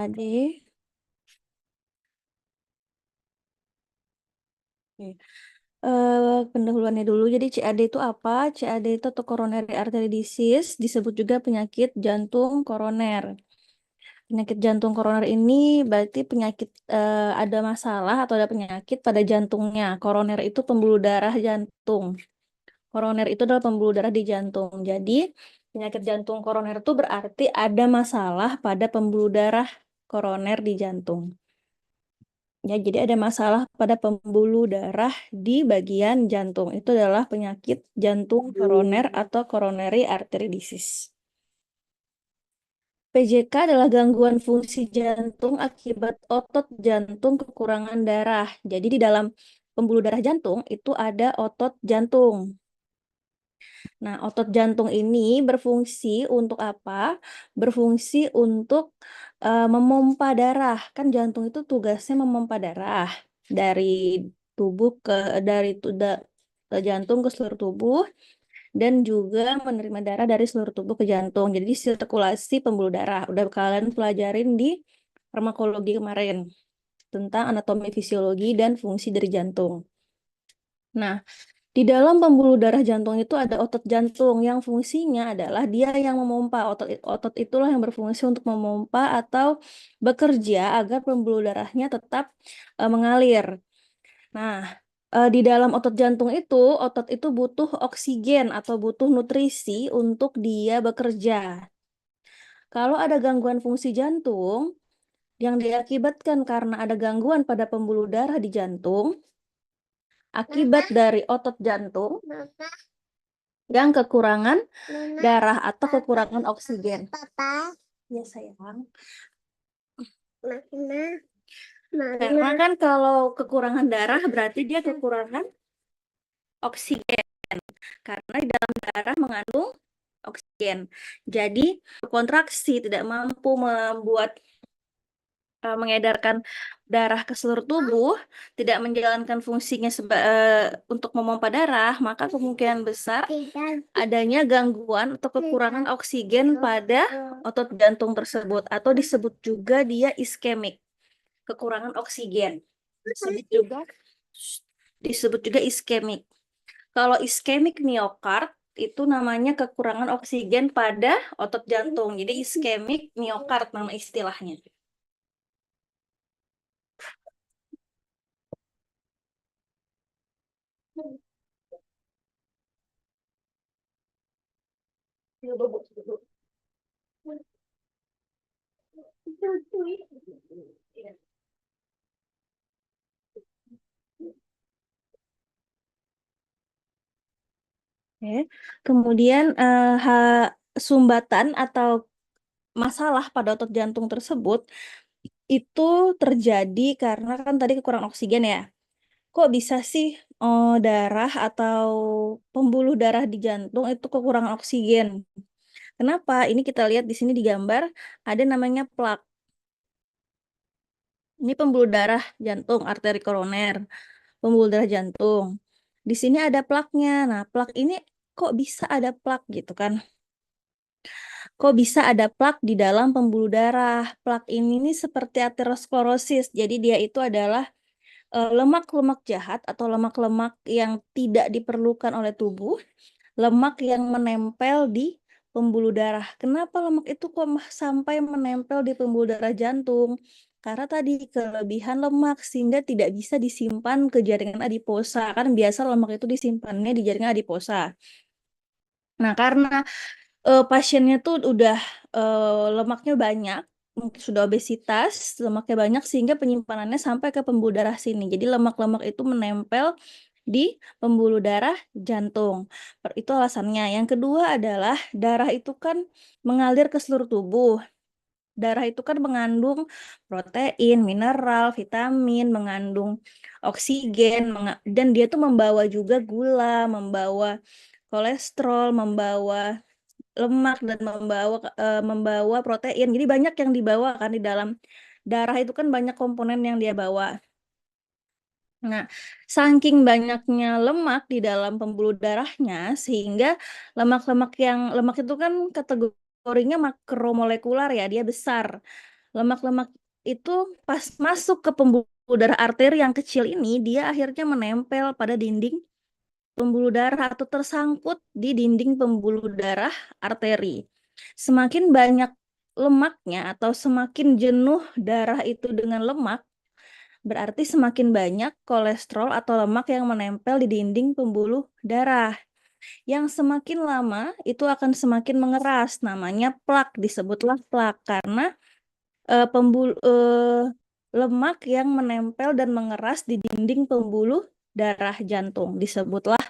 Ade. Oke. Pendahuluannya dulu. Jadi CAD itu apa? CAD itu atau coronary artery disease, disebut juga penyakit jantung koroner. Penyakit jantung koroner ini berarti penyakit ada masalah atau ada penyakit pada jantungnya. Koroner itu pembuluh darah jantung. Koroner itu adalah pembuluh darah di jantung. Jadi penyakit jantung koroner itu berarti ada masalah pada pembuluh darah koroner di jantung. Ya, jadi ada masalah pada pembuluh darah di bagian jantung. Itu adalah penyakit jantung koroner atau coronary artery disease. PJK adalah gangguan fungsi jantung akibat otot jantung kekurangan darah. Jadi di dalam pembuluh darah jantung itu ada otot jantung. Nah, otot jantung ini berfungsi untuk apa? Berfungsi untuk memompa darah. Kan jantung itu tugasnya memompa darah dari tubuh ke dari jantung ke seluruh tubuh dan juga menerima darah dari seluruh tubuh ke jantung. Jadi sirkulasi pembuluh darah. Udah kalian pelajarin di farmakologi kemarin tentang anatomi fisiologi dan fungsi dari jantung. Nah, di dalam pembuluh darah jantung itu ada otot jantung yang fungsinya adalah dia yang memompa. Otot itulah yang berfungsi untuk memompa atau bekerja agar pembuluh darahnya tetap mengalir. Nah, di dalam otot itu butuh oksigen atau butuh nutrisi untuk dia bekerja. Kalau ada gangguan fungsi jantung yang diakibatkan karena ada gangguan pada pembuluh darah di jantung, akibat dari otot jantung yang kekurangan darah atau kekurangan oksigen. Ya sayang. Karena kan kalau kekurangan darah berarti dia kekurangan oksigen. Karena di dalam darah mengandung oksigen. Jadi kontraksi tidak mampu mengedarkan darah ke seluruh tubuh, tidak menjalankan fungsinya untuk memompa darah, maka kemungkinan besar adanya gangguan atau kekurangan oksigen pada otot jantung tersebut, atau disebut juga dia iskemik, kekurangan oksigen. Disebut juga iskemik. Kalau iskemik miokard itu namanya kekurangan oksigen pada otot jantung. Jadi iskemik miokard nama istilahnya. Oke. Kemudian sumbatan atau masalah pada otot jantung tersebut itu terjadi karena kan tadi kekurangan oksigen ya. Kok bisa sih darah atau pembuluh darah di jantung itu kekurangan oksigen? Kenapa? Ini kita lihat di sini di gambar ada namanya plak. Ini pembuluh darah jantung, arteri koroner, pembuluh darah jantung. Di sini ada plaknya. Nah, plak ini kok bisa ada plak gitu kan? Kok bisa ada plak di dalam pembuluh darah? Plak ini nih seperti aterosklerosis. Jadi dia itu adalah lemak-lemak jahat atau lemak-lemak yang tidak diperlukan oleh tubuh, lemak yang menempel di pembuluh darah. Kenapa lemak itu kok sampai menempel di pembuluh darah jantung? Karena tadi kelebihan lemak sehingga tidak bisa disimpan ke jaringan adiposa. Kan biasa lemak itu disimpannya di jaringan adiposa. Nah, karena pasiennya tuh udah lemaknya banyak, mungkin sudah obesitas, lemaknya banyak sehingga penyimpanannya sampai ke pembuluh darah sini. Jadi lemak-lemak itu menempel di pembuluh darah jantung. Itu alasannya. Yang kedua adalah darah itu kan mengalir ke seluruh tubuh. Darah itu kan mengandung protein, mineral, vitamin, mengandung oksigen, dan dia tuh membawa juga gula, membawa kolesterol, membawa lemak dan membawa protein. Jadi banyak yang dibawa kan di dalam darah itu kan banyak komponen yang dia bawa. Nah, saking banyaknya lemak di dalam pembuluh darahnya sehingga lemak itu kan kategorinya makromolekular ya, dia besar. Lemak-lemak itu pas masuk ke pembuluh darah arteri yang kecil ini, dia akhirnya menempel pada dinding pembuluh darah atau tersangkut di dinding pembuluh darah arteri. Semakin banyak lemaknya atau semakin jenuh darah itu dengan lemak, berarti semakin banyak kolesterol atau lemak yang menempel di dinding pembuluh darah. Yang semakin lama itu akan semakin mengeras, namanya plak, disebutlah plak karena lemak yang menempel dan mengeras di dinding pembuluh darah jantung disebutlah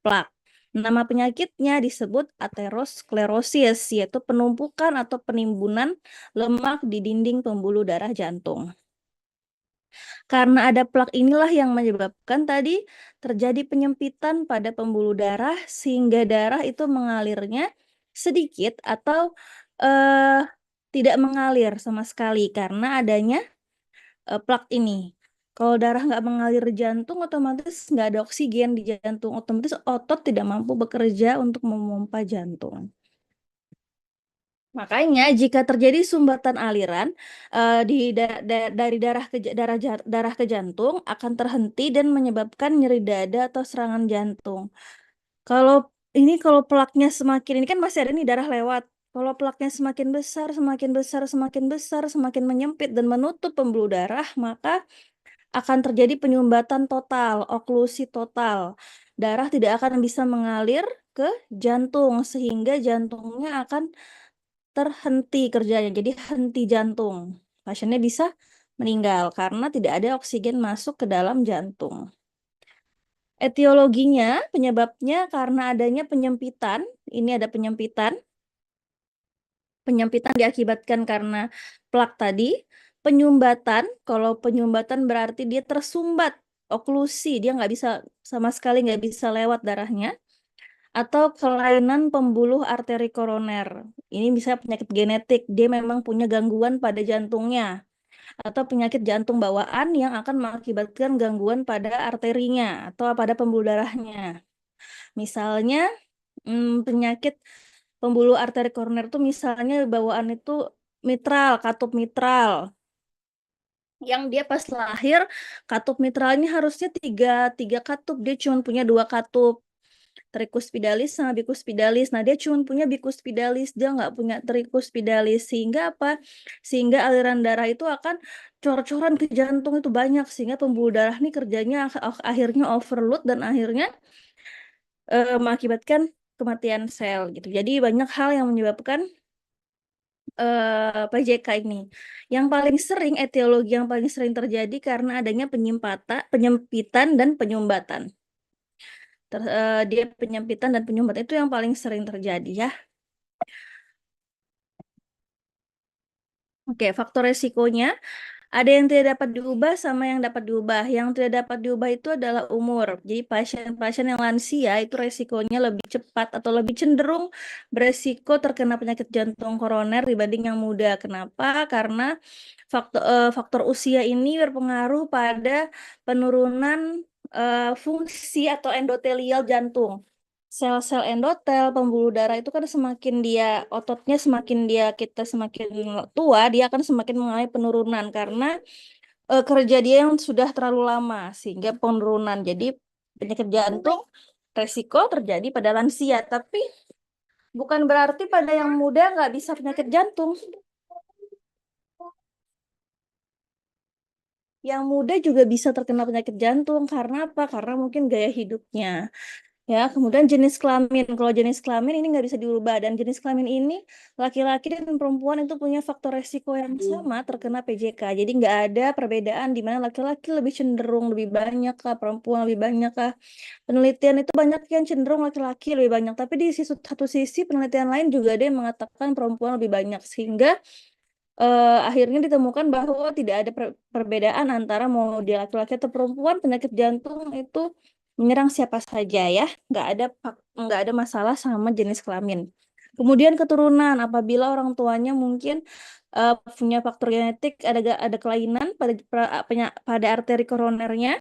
plak. Nama penyakitnya disebut aterosklerosis, yaitu penumpukan atau penimbunan lemak di dinding pembuluh darah jantung. Karena ada plak inilah yang menyebabkan tadi terjadi penyempitan pada pembuluh darah sehingga darah itu mengalirnya sedikit atau tidak mengalir sama sekali karena adanya plak ini. Kalau darah nggak mengalir di jantung, otomatis nggak ada oksigen di jantung, otomatis otot tidak mampu bekerja untuk memompa jantung. Makanya jika terjadi sumbatan aliran dari darah ke jantung akan terhenti dan menyebabkan nyeri dada atau serangan jantung. Kalau plaknya semakin ini kan masih ada nih darah lewat. Kalau plaknya semakin besar, semakin besar, semakin besar, semakin menyempit dan menutup pembuluh darah, maka akan terjadi penyumbatan total, oklusi total. Darah tidak akan bisa mengalir ke jantung sehingga jantungnya akan terhenti kerjanya. Jadi henti jantung. Pasiennya bisa meninggal karena tidak ada oksigen masuk ke dalam jantung. Etiologinya, penyebabnya karena adanya penyempitan. Ini ada penyempitan. Penyempitan diakibatkan karena plak tadi. Penyumbatan, kalau penyumbatan berarti dia tersumbat, oklusi, dia nggak bisa sama sekali nggak bisa lewat darahnya. Atau kelainan pembuluh arteri koroner. Ini bisa penyakit genetik, dia memang punya gangguan pada jantungnya. Atau penyakit jantung bawaan yang akan mengakibatkan gangguan pada arterinya atau pada pembuluh darahnya. Misalnya penyakit pembuluh arteri koroner itu misalnya bawaan itu mitral, katup mitral. Yang dia pas lahir, katup mitralnya harusnya tiga katup, dia cuma punya 2 katup. Tricuspidalis sama bikuspidalis. Nah, dia cuma punya bikuspidalis, dia nggak punya tricuspidalis. Sehingga apa? Sehingga aliran darah itu akan cor-coran ke jantung itu banyak. Sehingga pembuluh darah ini kerjanya akhirnya overload dan akhirnya mengakibatkan kematian sel gitu. Jadi banyak hal yang menyebabkan PJK ini. Yang paling sering, etiologi yang paling sering terjadi karena adanya penyempitan dan penyumbatan. Dia penyempitan dan penyumbatan itu yang paling sering terjadi ya. Oke, faktor resikonya ada yang tidak dapat diubah sama yang dapat diubah. Yang tidak dapat diubah itu adalah umur. Jadi pasien-pasien yang lansia itu resikonya lebih cepat atau lebih cenderung beresiko terkena penyakit jantung koroner dibanding yang muda. Kenapa? Karena faktor usia ini berpengaruh pada penurunan fungsi atau endotelial jantung. Sel-sel endotel pembuluh darah itu kan semakin dia ototnya kita semakin tua, dia akan semakin mengalami penurunan karena kerja dia yang sudah terlalu lama sehingga penurunan. Jadi penyakit jantung resiko terjadi pada lansia, tapi bukan berarti pada yang muda nggak bisa penyakit jantung. Yang muda juga bisa terkena penyakit jantung karena apa? Karena mungkin gaya hidupnya. Ya, kemudian jenis kelamin. Kalau jenis kelamin ini nggak bisa diubah. Dan jenis kelamin ini, laki-laki dan perempuan itu punya faktor resiko yang sama terkena PJK. Jadi nggak ada perbedaan di mana laki-laki lebih cenderung lebih banyak kah, perempuan lebih banyak kah. Penelitian itu banyak yang cenderung laki-laki lebih banyak. Tapi di satu sisi penelitian lain juga ada yang mengatakan perempuan lebih banyak. Sehingga akhirnya ditemukan bahwa tidak ada perbedaan antara mau dia laki-laki atau perempuan, penyakit jantung itu menyerang siapa saja ya, nggak ada masalah sama jenis kelamin. Kemudian keturunan, apabila orang tuanya mungkin punya faktor genetik, ada kelainan pada arteri koronernya,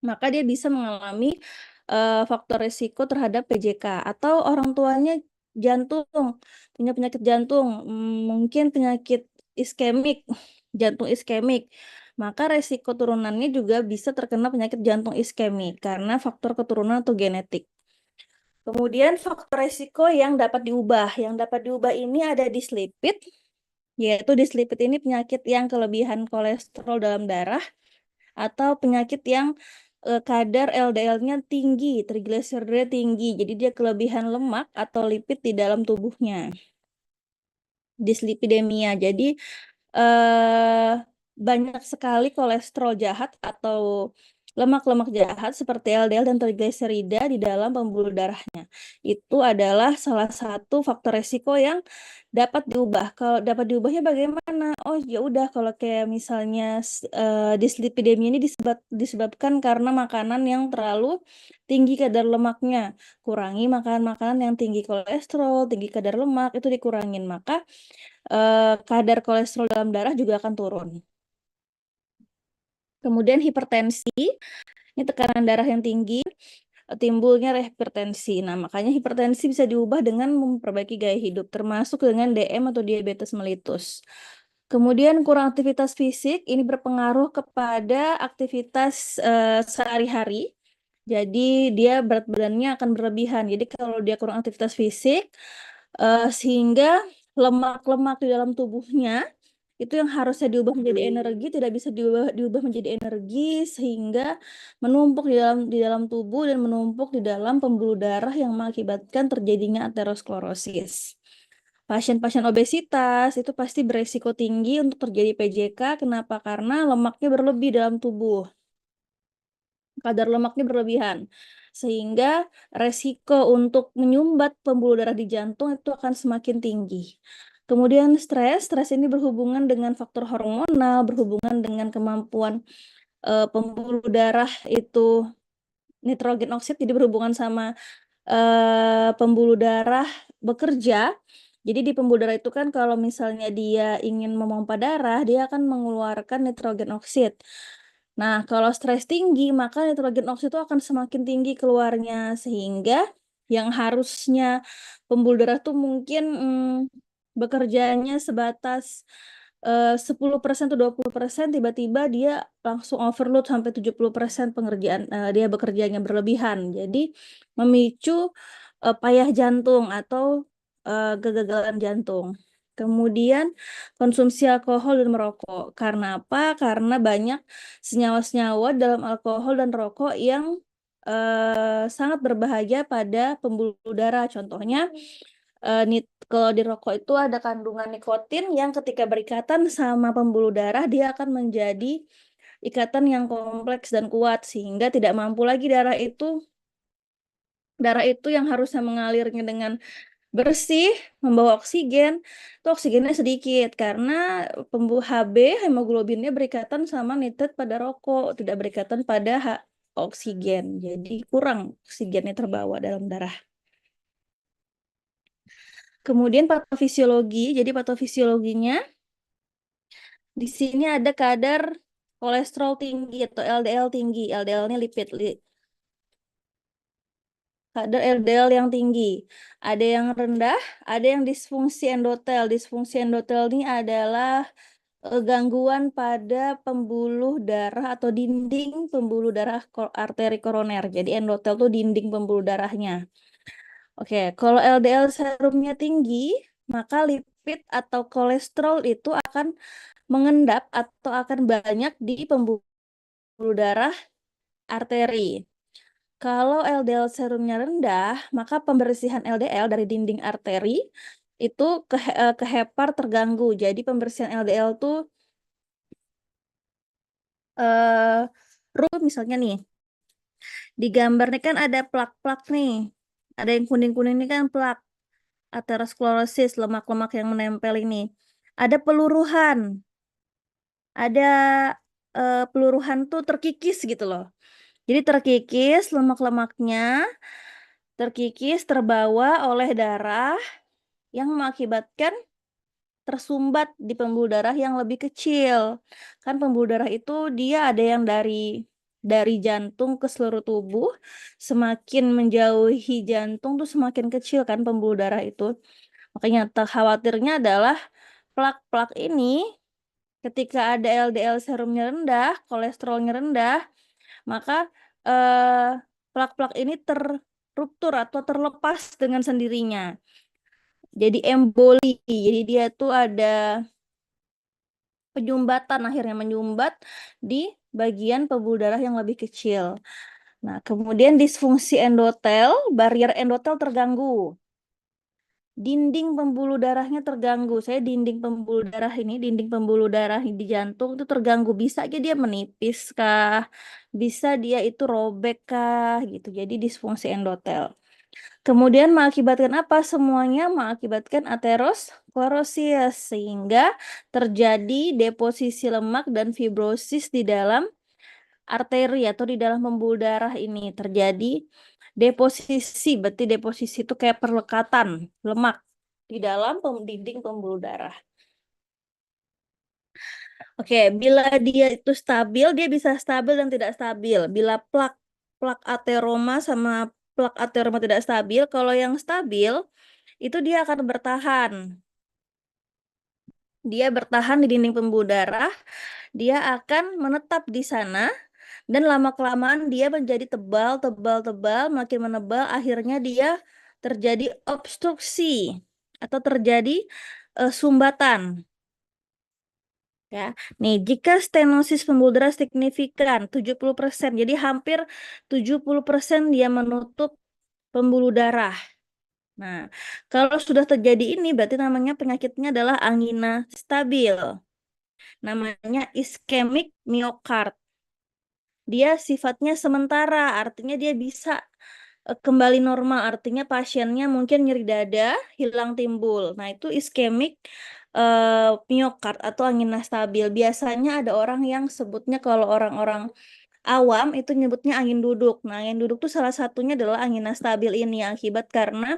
maka dia bisa mengalami faktor risiko terhadap PJK. Atau orang tuanya jantung, punya penyakit jantung, mungkin penyakit iskemik, jantung iskemik, maka resiko turunannya juga bisa terkena penyakit jantung iskemik karena faktor keturunan atau genetik. Kemudian faktor resiko yang dapat diubah. Yang dapat diubah ini ada dislipid, yaitu dislipid ini penyakit yang kelebihan kolesterol dalam darah atau penyakit yang kadar LDL-nya tinggi, trigliseridnya tinggi. Jadi dia kelebihan lemak atau lipid di dalam tubuhnya. Dislipidemia. Jadi banyak sekali kolesterol jahat atau lemak-lemak jahat seperti LDL dan trigliserida di dalam pembuluh darahnya. Itu adalah salah satu faktor resiko yang dapat diubah. Kalau dapat diubahnya bagaimana? Oh ya udah, kalau kayak misalnya dislipidemia ini disebabkan karena makanan yang terlalu tinggi kadar lemaknya. Kurangi makan makanan yang tinggi kolesterol, tinggi kadar lemak, itu dikurangin. Maka kadar kolesterol dalam darah juga akan turun. Kemudian hipertensi, ini tekanan darah yang tinggi, timbulnya hipertensi. Nah, makanya hipertensi bisa diubah dengan memperbaiki gaya hidup, termasuk dengan DM atau diabetes mellitus. Kemudian kurang aktivitas fisik, ini berpengaruh kepada aktivitas sehari-hari. Jadi dia berat badannya akan berlebihan. Jadi kalau dia kurang aktivitas fisik, sehingga lemak-lemak di dalam tubuhnya itu yang harusnya diubah menjadi energi tidak bisa diubah menjadi energi, sehingga menumpuk di dalam tubuh dan menumpuk di dalam pembuluh darah yang mengakibatkan terjadinya aterosklerosis. Pasien-pasien obesitas itu pasti beresiko tinggi untuk terjadi PJK. Kenapa? Karena lemaknya berlebih dalam tubuh. Kadar lemaknya berlebihan. Sehingga resiko untuk menyumbat pembuluh darah di jantung itu akan semakin tinggi. Kemudian stres ini berhubungan dengan faktor hormonal, berhubungan dengan kemampuan pembuluh darah itu nitrogen oksid, jadi berhubungan sama pembuluh darah bekerja. Jadi di pembuluh darah itu kan kalau misalnya dia ingin memompa darah, dia akan mengeluarkan nitrogen oksid. Nah, kalau stres tinggi, maka nitrogen oksid itu akan semakin tinggi keluarnya, sehingga yang harusnya pembuluh darah tuh mungkin bekerjanya sebatas 10% atau 20%, tiba-tiba dia langsung overload sampai 70% pengerjaan, dia bekerjanya berlebihan. Jadi memicu payah jantung atau kegagalan jantung. Kemudian konsumsi alkohol dan merokok. Karena apa? Karena banyak senyawa-senyawa dalam alkohol dan rokok yang sangat berbahaya pada pembuluh darah. Contohnya, kalau di rokok itu ada kandungan nikotin yang ketika berikatan sama pembuluh darah, dia akan menjadi ikatan yang kompleks dan kuat, sehingga tidak mampu lagi darah itu yang harusnya mengalirnya dengan bersih, membawa oksigen, itu oksigennya sedikit karena HB, hemoglobinnya berikatan sama nitrat pada rokok, tidak berikatan pada oksigen. Jadi kurang oksigennya terbawa dalam darah. Kemudian patofisiologi, jadi patofisiologinya di sini ada kadar kolesterol tinggi atau LDL tinggi. LDL-nya lipid, kadar LDL yang tinggi. Ada yang rendah, ada yang disfungsi endotel. Disfungsi endotel ini adalah gangguan pada pembuluh darah atau dinding pembuluh darah arteri koroner. Jadi endotel itu dinding pembuluh darahnya. Oke, kalau LDL serumnya tinggi, maka lipid atau kolesterol itu akan mengendap atau akan banyak di pembuluh darah arteri. Kalau LDL serumnya rendah, maka pembersihan LDL dari dinding arteri itu ke hepar terganggu. Jadi pembersihan LDL tuh misalnya nih, di gambar nih kan ada plak-plak nih. Ada yang kuning-kuning ini kan plak. Aterosklerosis, lemak-lemak yang menempel ini. Ada peluruhan. Ada peluruhan tuh terkikis gitu loh. Jadi terkikis lemak-lemaknya, terkikis terbawa oleh darah yang mengakibatkan tersumbat di pembuluh darah yang lebih kecil. Kan pembuluh darah itu dia ada yang dari jantung ke seluruh tubuh, semakin menjauhi jantung tuh semakin kecil kan pembuluh darah itu. Makanya khawatirnya adalah plak-plak ini ketika ada LDL serumnya rendah, kolesterolnya rendah, maka plak-plak ini terruptur atau terlepas dengan sendirinya. Jadi emboli. Jadi dia tuh ada penyumbatan, akhirnya menyumbat di bagian pembuluh darah yang lebih kecil. Nah, kemudian disfungsi endotel, barrier endotel terganggu. Dinding pembuluh darahnya terganggu. Saya dinding pembuluh darah ini, dinding pembuluh darah di jantung itu terganggu. Bisa aja dia menipis kah? Bisa dia itu robek kah? Gitu. Jadi disfungsi endotel. Kemudian mengakibatkan apa? Semuanya mengakibatkan aterosklerosis sehingga terjadi deposisi lemak dan fibrosis di dalam arteri atau di dalam pembuluh darah ini terjadi deposisi. Berarti deposisi itu kayak perlekatan lemak di dalam dinding pembuluh darah. Oke, bila dia itu stabil, dia bisa stabil dan tidak stabil. Bila plak ateroma sama plak ateroma tidak stabil, kalau yang stabil itu dia akan bertahan. Dia bertahan di dinding pembuluh darah, dia akan menetap di sana dan lama-kelamaan dia menjadi tebal, tebal, tebal, makin menebal, akhirnya dia terjadi obstruksi atau terjadi sumbatan. Ya, nih jika stenosis pembuluh darah signifikan 70%, jadi hampir 70% dia menutup pembuluh darah. Nah, kalau sudah terjadi ini berarti namanya penyakitnya adalah angina stabil. Namanya iskemik miokard. Dia sifatnya sementara, artinya dia bisa kembali normal, artinya pasiennya mungkin nyeri dada, hilang timbul. Nah, itu iskemik miokard atau angina stabil. Biasanya ada orang yang sebutnya, kalau orang-orang awam itu nyebutnya angin duduk. Nah, angin duduk itu salah satunya adalah angina stabil ini akibat karena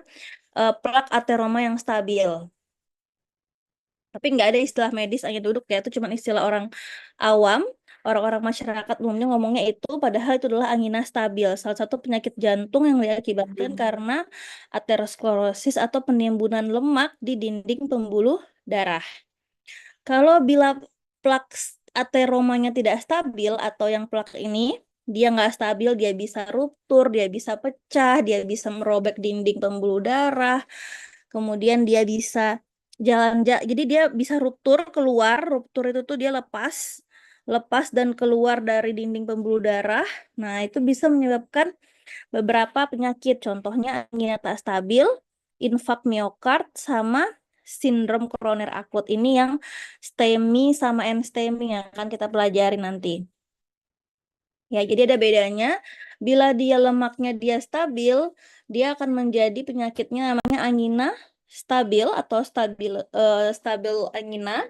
plak ateroma yang stabil. Tapi nggak ada istilah medis angin duduk ya, itu cuma istilah orang awam, orang-orang masyarakat umumnya ngomongnya itu, padahal itu adalah angina stabil, salah satu penyakit jantung yang diakibatkan karena aterosklerosis atau penimbunan lemak di dinding pembuluh darah. Kalau bila plak ateromanya tidak stabil atau yang plak ini dia nggak stabil, dia bisa ruptur, dia bisa pecah, dia bisa merobek dinding pembuluh darah, kemudian dia bisa jadi dia bisa ruptur keluar, ruptur itu tuh dia lepas, lepas dan keluar dari dinding pembuluh darah. Nah, itu bisa menyebabkan beberapa penyakit, contohnya angina tak stabil, infak miokard, sama sindrom koroner akut. Ini yang STEMI sama NSTEMI yang akan kita pelajari nanti. Ya, jadi ada bedanya. Bila dia lemaknya dia stabil, dia akan menjadi penyakitnya namanya angina stabil atau stabil angina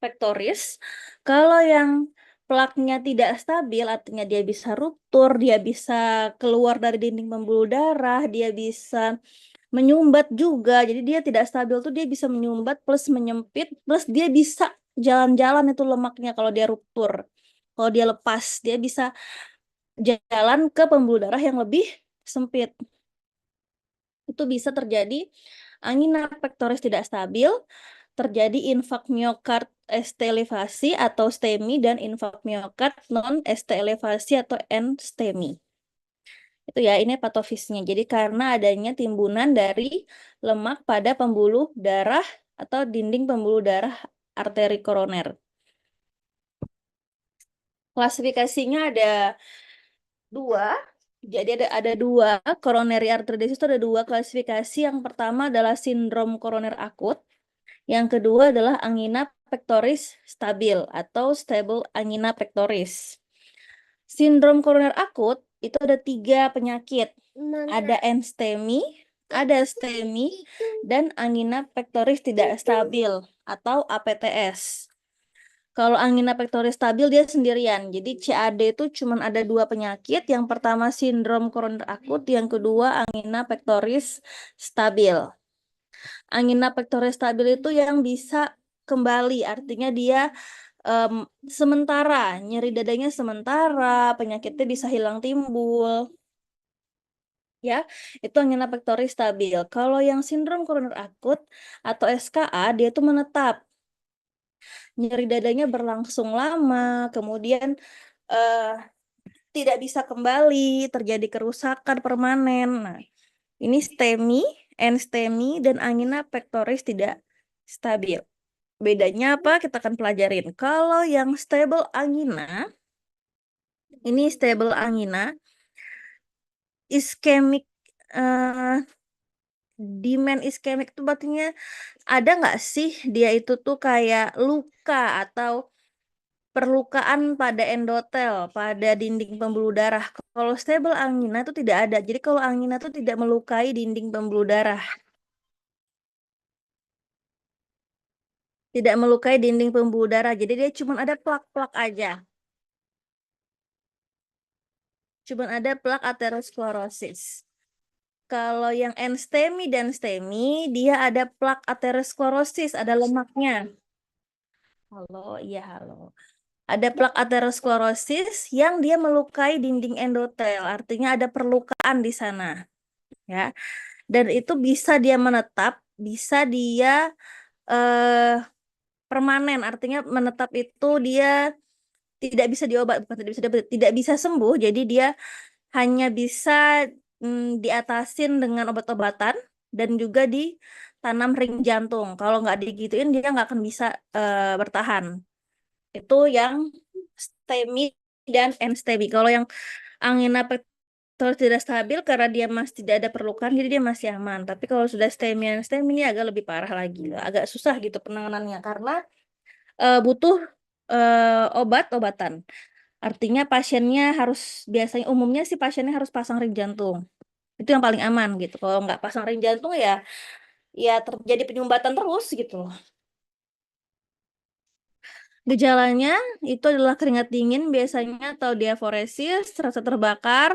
pectoris. Kalau yang plaknya tidak stabil, artinya dia bisa ruptur, dia bisa keluar dari dinding pembuluh darah, dia bisa menyumbat juga. Jadi dia tidak stabil tuh dia bisa menyumbat plus menyempit plus dia bisa jalan-jalan itu lemaknya kalau dia ruptur. Kalau dia lepas, dia bisa jalan ke pembuluh darah yang lebih sempit. Itu bisa terjadi angina pectoris tidak stabil, terjadi infak miokard ST elevasi atau STEMI, dan infak miokard non ST elevasi atau NSTEMI. Itu ya, ini patofisnya. Jadi karena adanya timbunan dari lemak pada pembuluh darah atau dinding pembuluh darah arteri koroner. Klasifikasinya ada dua. Jadi ada dua, coronary artery disease itu ada dua klasifikasi. Yang pertama adalah sindrom koroner akut. Yang kedua adalah angina pectoris stabil atau stable angina pectoris. Sindrom koroner akut itu ada tiga penyakit. Ada NSTEMI, ada STEMI, dan angina pectoris tidak stabil atau APTS. Kalau angina pectoris stabil dia sendirian. Jadi CAD itu cuma ada dua penyakit. Yang pertama sindrom koroner akut, yang kedua angina pectoris stabil. Angina pectoris stabil itu yang bisa kembali, artinya dia sementara, nyeri dadanya sementara, penyakitnya bisa hilang timbul. Ya, itu angina pectoris stabil. Kalau yang sindrom koroner akut atau SKA, dia itu menetap. nyeri dadanya berlangsung lama, kemudian eh, tidak bisa kembali, terjadi kerusakan permanen. Nah, ini STEMI, NSTEMI, dan angina pectoris tidak stabil. Bedanya apa? Kita akan pelajarin. Kalau yang stable angina, ini stable angina, iskemik, demand iskemik itu artinya ada nggak sih dia itu tuh kayak luka atau perlukaan pada endotel, pada dinding pembuluh darah. Kalau stable angina itu tidak ada. Jadi kalau angina itu tidak melukai dinding pembuluh darah. Tidak melukai dinding pembuluh darah. Jadi dia cuma ada plak-plak aja. Cuma ada plak aterosklerosis. Kalau yang NSTEMI dan STEMI, dia ada plak aterosklerosis, ada lemaknya. Halo, iya halo. Ada plak aterosklerosis yang dia melukai dinding endotel, artinya ada perlukaan di sana, ya. Dan itu bisa dia menetap, bisa dia eh, permanen, artinya menetap itu dia tidak bisa diobat, bukan tidak bisa sembuh, jadi dia hanya bisa diatasin dengan obat-obatan dan juga ditanam ring jantung. Kalau nggak digituin dia nggak akan bisa bertahan. Itu yang STEMI dan NSTEMI. Kalau yang angina pectoris tidak stabil karena dia masih tidak ada perlukan, jadi dia masih aman. Tapi kalau sudah STEMI dan STEMI ini agak lebih parah lagi, agak susah gitu penanganannya karena butuh obat-obatan. Artinya pasiennya harus biasanya umumnya sih pasiennya harus pasang ring jantung. Itu yang paling aman gitu. Kalau nggak pasang ring jantung ya ya terjadi penyumbatan terus gitu loh. Gejalanya itu adalah keringat dingin biasanya atau diaforesis, rasa terbakar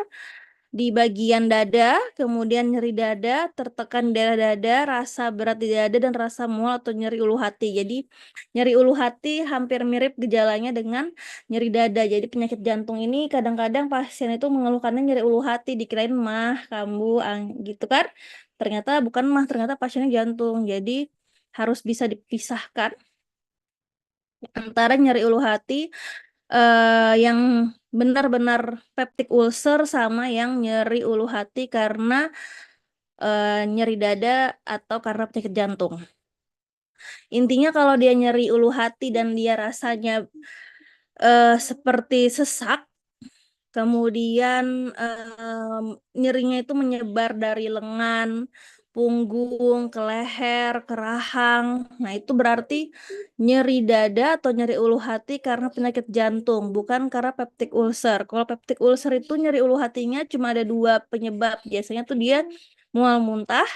di bagian dada, kemudian nyeri dada, tertekan di daerah dada, rasa berat di dada, dan rasa mual atau nyeri ulu hati. Jadi nyeri ulu hati hampir mirip gejalanya dengan nyeri dada. Jadi penyakit jantung ini kadang-kadang pasien itu mengeluhkannya nyeri ulu hati, dikirain mah, kambuh, gitu kan. Ternyata bukan mah, ternyata pasiennya jantung. Jadi harus bisa dipisahkan antara nyeri ulu hati yang benar-benar peptic ulcer sama yang nyeri ulu hati karena nyeri dada atau karena penyakit jantung. Intinya kalau dia nyeri ulu hati dan dia rasanya seperti sesak, kemudian nyerinya itu menyebar dari lengan, punggung, ke leher, ke rahang. Nah, itu berarti nyeri dada atau nyeri ulu hati karena penyakit jantung, bukan karena peptic ulcer. Kalau peptic ulcer itu nyeri ulu hatinya cuma ada dua penyebab. Biasanya tuh dia mual muntah,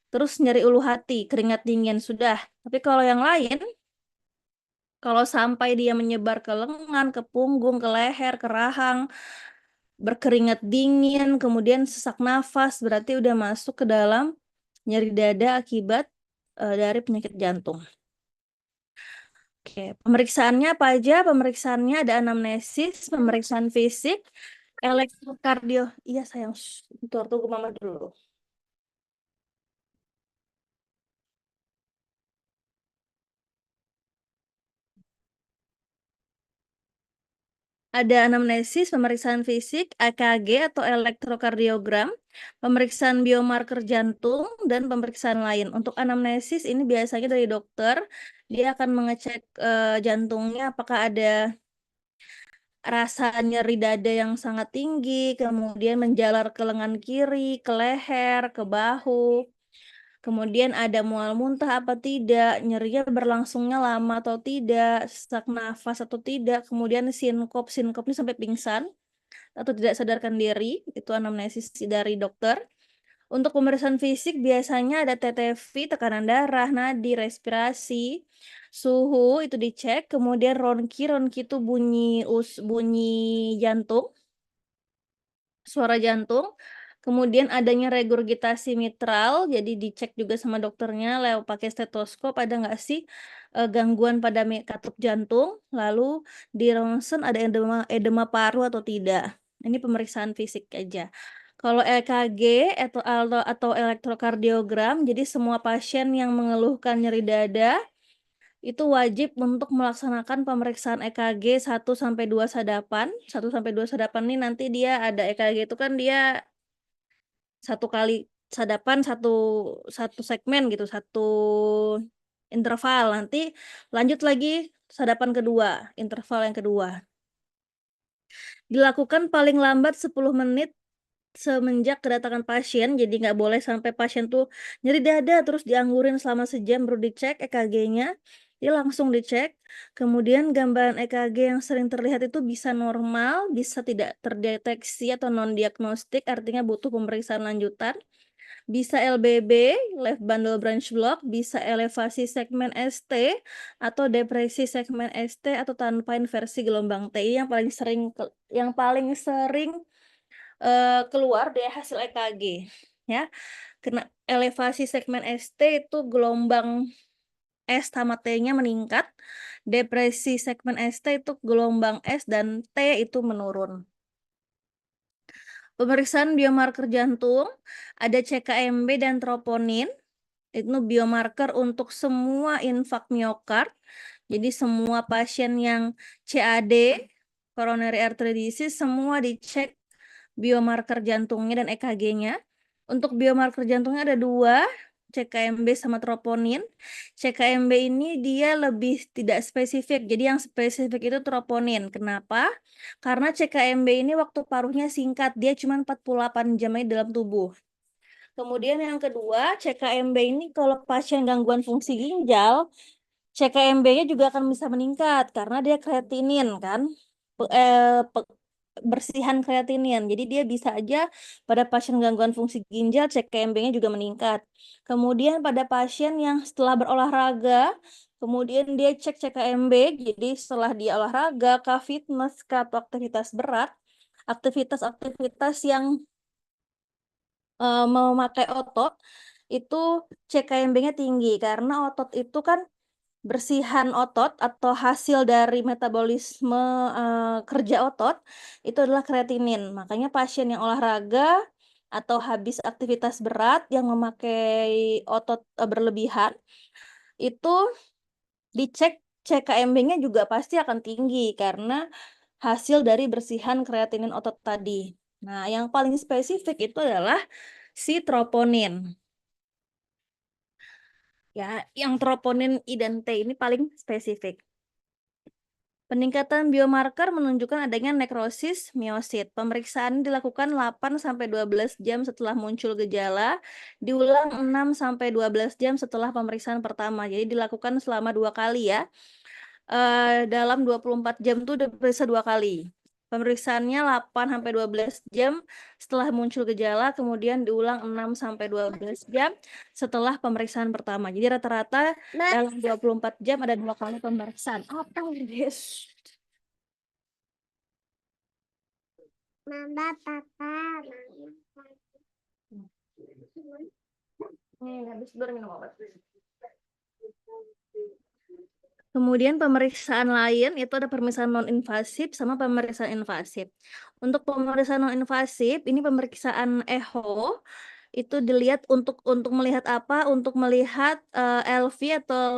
terus nyeri ulu hati, keringat dingin sudah. Tapi kalau yang lain, kalau sampai dia menyebar ke lengan, ke punggung, ke leher, ke rahang, berkeringat dingin, kemudian sesak nafas, berarti udah masuk ke dalam nyeri dada akibat dari penyakit jantung. Oke, pemeriksaannya apa aja? Pemeriksaannya ada anamnesis, pemeriksaan fisik, elektrokardio. Iya sayang, bentar, tunggu mama dulu. Ada anamnesis, pemeriksaan fisik, EKG atau elektrokardiogram, pemeriksaan biomarker jantung, dan pemeriksaan lain. Untuk anamnesis ini biasanya dari dokter, dia akan mengecek jantungnya apakah ada rasa nyeri dada yang sangat tinggi, kemudian menjalar ke lengan kiri, ke leher, ke bahu, kemudian ada mual muntah apa tidak, nyerinya berlangsungnya lama atau tidak, sesak nafas atau tidak, kemudian sinkopnya sampai pingsan atau tidak sadarkan diri, itu anamnesis dari dokter. Untuk pemeriksaan fisik biasanya ada TTV, tekanan darah, nadi, respirasi, suhu itu dicek, kemudian ronki itu bunyi jantung, suara jantung. Kemudian adanya regurgitasi mitral, jadi dicek juga sama dokternya lewat pakai stetoskop ada nggak sih gangguan pada katup jantung. Lalu di ronsen ada edema paru atau tidak. Ini pemeriksaan fisik aja. Kalau EKG atau elektrokardiogram, jadi semua pasien yang mengeluhkan nyeri dada itu wajib untuk melaksanakan pemeriksaan EKG 1-2 sadapan. 1-2 sadapan ini nanti dia ada EKG itu kan dia 1 kali sadapan, satu segmen gitu, 1 interval. Nanti lanjut lagi sadapan kedua, interval yang kedua. Dilakukan paling lambat 10 menit semenjak kedatangan pasien, jadi nggak boleh sampai pasien tuh nyeri dada terus dianggurin selama sejam baru dicek EKG-nya, dia langsung dicek. Kemudian gambaran EKG yang sering terlihat itu bisa normal, bisa tidak terdeteksi atau non diagnostik, artinya butuh pemeriksaan lanjutan. Bisa LBB, left bundle branch block, bisa elevasi segmen ST atau depresi segmen ST atau tanpa inversi gelombang T. Yang paling sering keluar dari hasil EKG ya. Kena elevasi segmen ST itu gelombang S sama T-nya meningkat, depresi segmen ST itu gelombang S dan T itu menurun. Pemeriksaan biomarker jantung, ada CKMB dan troponin, itu biomarker untuk semua infak miokard. Jadi semua pasien yang CAD, coronary artery disease, semua dicek biomarker jantungnya dan EKG-nya. Untuk biomarker jantungnya ada 2, CKMB sama troponin. CKMB ini dia lebih tidak spesifik, jadi yang spesifik itu troponin. Kenapa? Karena CKMB ini waktu paruhnya singkat, dia cuma 48 jam aja dalam tubuh. Kemudian yang kedua, CKMB ini kalau pasien gangguan fungsi ginjal, CKMB-nya juga akan bisa meningkat karena dia kreatinin kan, bersihan kreatinin. Jadi dia bisa aja pada pasien gangguan fungsi ginjal CKMB-nya juga meningkat. Kemudian pada pasien yang setelah berolahraga, kemudian dia cek CKMB, jadi setelah dia olahraga, fitness, atau aktivitas berat, aktivitas yang memakai otot, itu CKMB-nya tinggi karena otot itu kan bersihan otot atau hasil dari metabolisme kerja otot itu adalah kreatinin. Makanya pasien yang olahraga atau habis aktivitas berat yang memakai otot berlebihan itu dicek CKMB-nya juga pasti akan tinggi karena hasil dari bersihan kreatinin otot tadi. Nah, yang paling spesifik itu adalah si troponin. Ya, yang troponin I dan T ini paling spesifik. Peningkatan biomarker menunjukkan adanya nekrosis miosit. Pemeriksaan dilakukan 8-12 jam setelah muncul gejala, diulang 6-12 jam setelah pemeriksaan pertama. Jadi dilakukan selama 2 kali ya. Dalam 24 jam tuh diperiksa 2 kali. Pemeriksaannya 8-12 jam setelah muncul gejala, kemudian diulang 6-12 jam setelah pemeriksaan pertama. Jadi rata-rata dalam 24 jam ada 2 kali pemeriksaan. Apa guys? Mama, papa, Habis minum obat. Kemudian pemeriksaan lain itu ada pemeriksaan non-invasif sama pemeriksaan invasif. Untuk pemeriksaan non-invasif, ini pemeriksaan echo, itu dilihat untuk melihat apa? Untuk melihat LV atau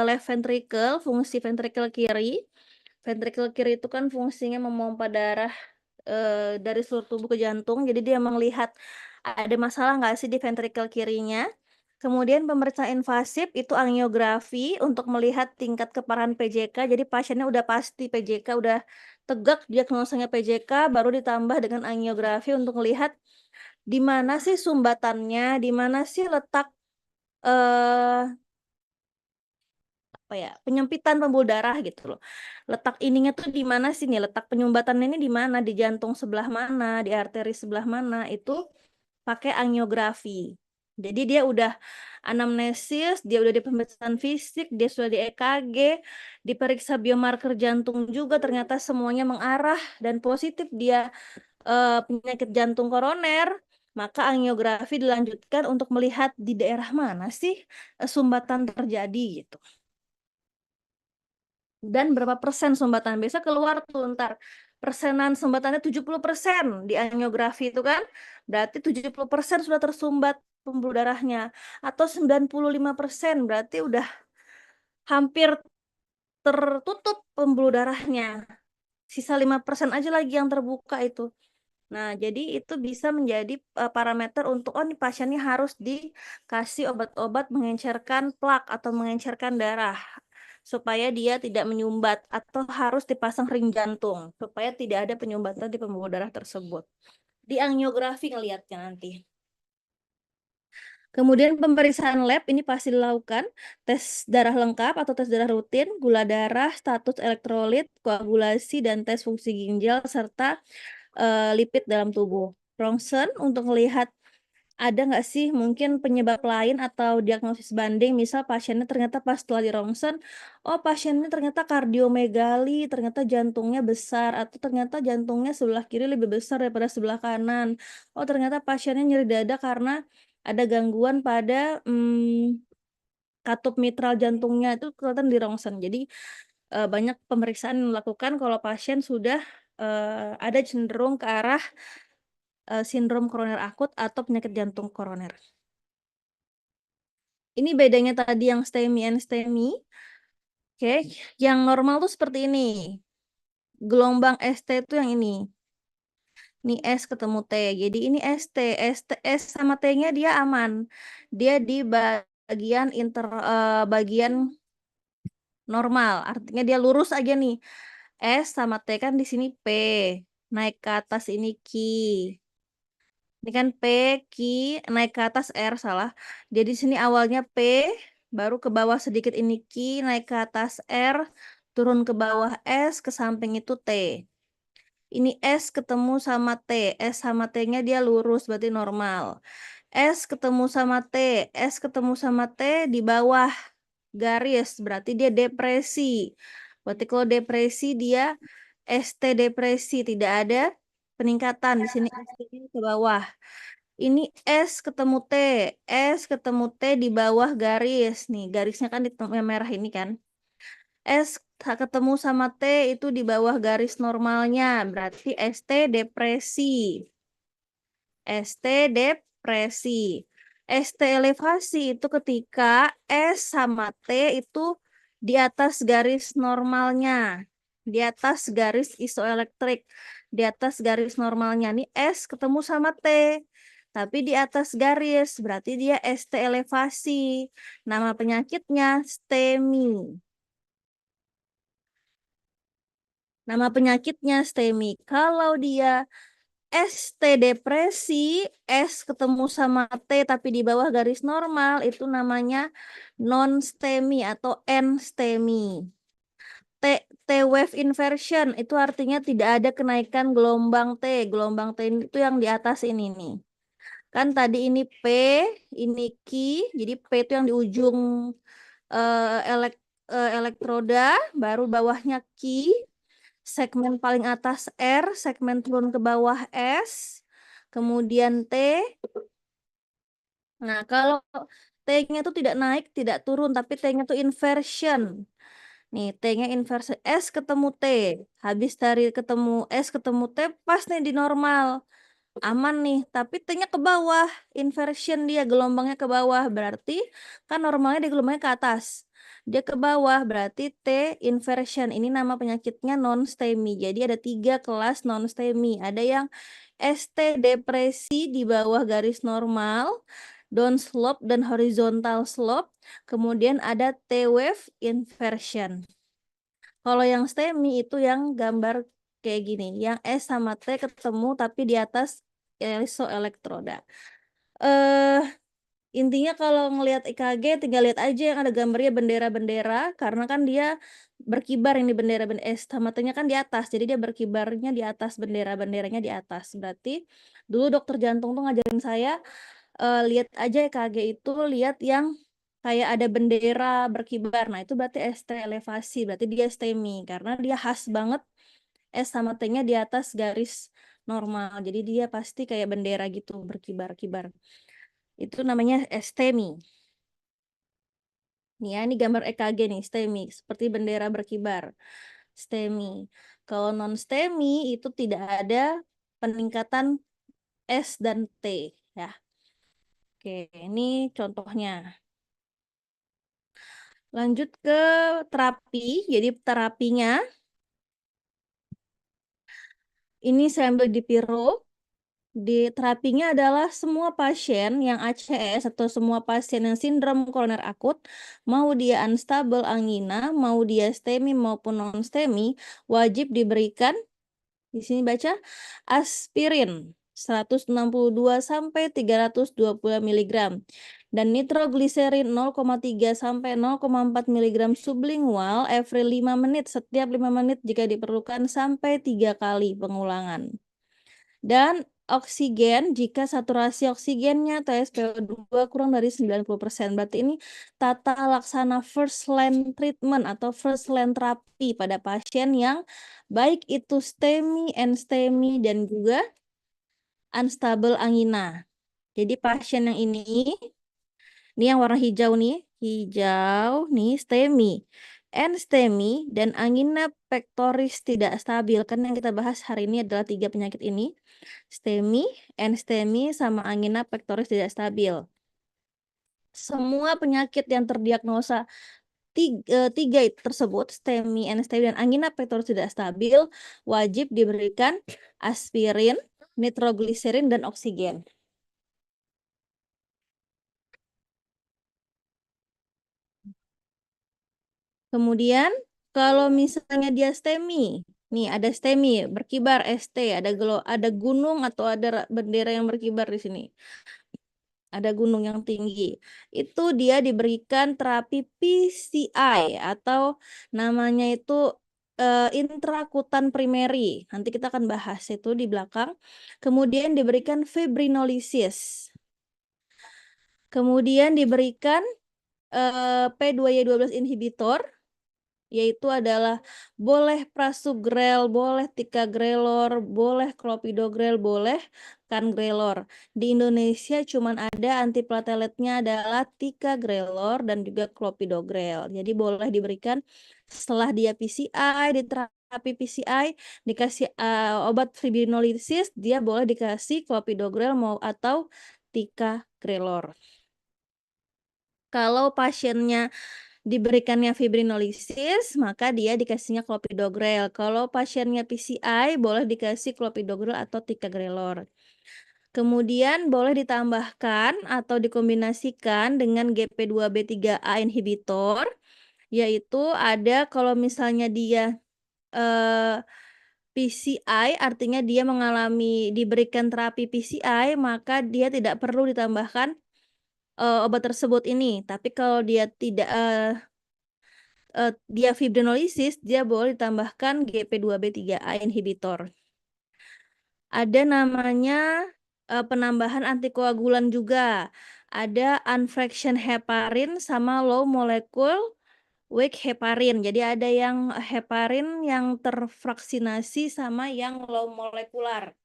left ventricle, fungsi ventricle kiri. Ventricle kiri itu kan fungsinya memompa darah dari seluruh tubuh ke jantung. Jadi dia melihat ada masalah nggak sih di ventricle kirinya. Kemudian pemeriksaan invasif itu angiografi untuk melihat tingkat keparahan PJK. Jadi pasiennya udah pasti PJK, udah tegak diagnosanya PJK, baru ditambah dengan angiografi untuk melihat di mana sih sumbatannya, di mana sih letak penyempitan pembuluh darah gitu loh. Letak ininya tuh di mana sih nih? Letak penyumbatannya ini di mana? Di jantung sebelah mana? Di arteri sebelah mana? Itu pakai angiografi. Jadi dia udah anamnesis, dia udah di pemeriksaan fisik, dia sudah di EKG, diperiksa biomarker jantung juga, ternyata semuanya mengarah dan positif dia penyakit jantung koroner. Maka angiografi dilanjutkan untuk melihat di daerah mana sih sumbatan terjadi gitu. Dan berapa persen sumbatan. Biasa keluar tuh ntar persenan sumbatannya 70% di angiografi itu kan. Berarti 70% sudah tersumbat pembuluh darahnya. Atau 95% berarti udah hampir tertutup pembuluh darahnya. Sisa 5% aja lagi yang terbuka itu. Nah, jadi itu bisa menjadi parameter untuk, oh, ini pasiennya harus dikasih obat-obat mengencerkan plak atau mengencerkan darah supaya dia tidak menyumbat, atau harus dipasang ring jantung supaya tidak ada penyumbatan di pembuluh darah tersebut. Di angiografi ngelihatnya nanti. Kemudian pemeriksaan lab ini pasti dilakukan, tes darah lengkap atau tes darah rutin, gula darah, status elektrolit, koagulasi, dan tes fungsi ginjal, serta lipid dalam tubuh. Ronsen untuk melihat ada nggak sih mungkin penyebab lain atau diagnosis banding, misal pasiennya ternyata pas setelah di ronsen, oh pasiennya ternyata kardiomegali, ternyata jantungnya besar, atau ternyata jantungnya sebelah kiri lebih besar daripada sebelah kanan. Oh, ternyata pasiennya nyeri dada karena ada gangguan pada katup mitral jantungnya, itu kelihatan di ronsen. Jadi banyak pemeriksaan yang dilakukan kalau pasien sudah ada cenderung ke arah sindrom koroner akut atau penyakit jantung koroner. Ini bedanya tadi yang STEMI and STEMI. Oke, yang normal tuh seperti ini. Gelombang ST itu yang ini. Ini S ketemu T. Jadi ini ST. S sama T-nya dia aman. Dia di bagian normal. Artinya dia lurus aja nih. S sama T kan di sini P. Naik ke atas ini Q. Ini kan P, Q, naik ke atas R, salah. Jadi di sini awalnya P, baru ke bawah sedikit ini Q, naik ke atas R, turun ke bawah S, ke samping itu T. Ini S ketemu sama T, S sama T-nya dia lurus, berarti normal. S ketemu sama T, S ketemu sama T di bawah garis, berarti dia depresi. Berarti kalau depresi dia ST depresi, tidak ada peningkatan. Di sini ST-nya ke bawah. Ini S ketemu T, S ketemu T di bawah garis. Nih, garisnya kan di yang merah ini kan. S ketemu sama T itu di bawah garis normalnya, berarti ST depresi. ST depresi. ST elevasi itu ketika S sama T itu di atas garis normalnya, di atas garis isoelektrik, di atas garis normalnya. Nih S ketemu sama T, tapi di atas garis, berarti dia ST elevasi. Nama penyakitnya STEMI. Nama penyakitnya STEMI. Kalau dia ST depresi, S ketemu sama T tapi di bawah garis normal, itu namanya non-STEMI atau N-STEMI. T wave inversion itu artinya tidak ada kenaikan gelombang T. Gelombang T itu yang di atas ini nih. Kan tadi ini P, ini Q, jadi P itu yang di ujung elektroda, baru bawahnya Q, segmen paling atas R, segmen turun ke bawah S, kemudian T. Nah, kalau T-nya itu tidak naik, tidak turun, tapi T-nya itu inversion. Nih, T-nya inversi. S ketemu T. Habis dari ketemu S ketemu T, pas nih di normal. Aman nih, tapi T-nya ke bawah. Inversion dia, gelombangnya ke bawah. Berarti kan normalnya dia gelombangnya ke atas. Dia ke bawah, berarti T inversion. Ini nama penyakitnya non-STEMI. Jadi ada 3 kelas non-STEMI. Ada yang ST depresi di bawah garis normal, down slope dan horizontal slope. Kemudian ada T-wave inversion. Kalau yang STEMI itu yang gambar kayak gini, yang S sama T ketemu tapi di atas isoelektroda. Intinya kalau ngelihat EKG tinggal lihat aja yang ada gambarnya bendera-bendera, karena kan dia berkibar ini bendera-bendera S sama T-nya kan di atas, jadi dia berkibarnya di atas, bendera-benderanya di atas. Berarti dulu dokter jantung tuh ngajarin saya lihat aja EKG itu, lihat yang kayak ada bendera berkibar. Nah, itu berarti ST elevasi, berarti dia STEMI karena dia khas banget S sama T-nya di atas garis normal. Jadi dia pasti kayak bendera gitu berkibar-kibar. Itu namanya STEMI. Nih ya, ini gambar EKG nih, STEMI, seperti bendera berkibar. STEMI. Kalau non-STEMI itu tidak ada peningkatan S dan T ya. Oke, ini contohnya. Lanjut ke terapi. Jadi terapinya ini saya ambil di Piro. Di terapinya adalah semua pasien yang ACS atau semua pasien yang sindrom koroner akut, mau dia unstable angina, mau dia STEMI maupun non-STEMI, wajib diberikan, di sini baca, aspirin 162 sampai 320 mg dan nitrogliserin 0,3 sampai 0,4 mg sublingual every 5 menit, setiap 5 menit jika diperlukan sampai 3 kali pengulangan. Dan oksigen jika saturasi oksigennya atau SpO2 kurang dari 90%. Berarti ini tata laksana first line treatment atau first line terapi pada pasien yang baik itu STEMI, NSTEMI, dan juga unstable angina. Jadi pasien yang ini yang warna hijau nih, STEMI. NSTEMI dan angina pectoris tidak stabil. Kan yang kita bahas hari ini adalah 3 penyakit ini. STEMI, NSTEMI, sama angina pectoris tidak stabil. Semua penyakit yang terdiagnosa tiga tersebut, STEMI, NSTEMI, dan angina pectoris tidak stabil, wajib diberikan aspirin, nitrogliserin, dan oksigen. Kemudian kalau misalnya dia STEMI, nih ada STEMI, berkibar ST, ada gunung atau ada bendera yang berkibar di sini. Ada gunung yang tinggi. Itu dia diberikan terapi PCI atau namanya itu intrakutan primeri. Nanti kita akan bahas itu di belakang. Kemudian diberikan fibrinolisis. Kemudian diberikan P2Y12 inhibitor, yaitu adalah boleh prasugrel, boleh ticagrelor, boleh clopidogrel, boleh cangrelor. Di Indonesia cuman ada antiplateletnya adalah ticagrelor dan juga clopidogrel. Jadi boleh diberikan setelah dia PCI, di terapi PCI, dikasih obat fibrinolisis, dia boleh dikasih clopidogrel mau atau ticagrelor. Kalau pasiennya diberikannya fibrinolisis, maka dia dikasihnya clopidogrel. Kalau pasiennya PCI, boleh dikasih clopidogrel atau ticagrelor. Kemudian boleh ditambahkan atau dikombinasikan dengan GP2B3A inhibitor, yaitu ada kalau misalnya dia PCI, artinya dia diberikan terapi PCI, maka dia tidak perlu ditambahkan obat tersebut ini. Tapi kalau dia tidak dia fibrinolisis, dia boleh ditambahkan GP2B3A inhibitor. Ada namanya penambahan antikoagulan juga. Ada unfraction heparin sama low molecule weight heparin. Jadi ada yang heparin yang terfraksinasi sama yang low molekular.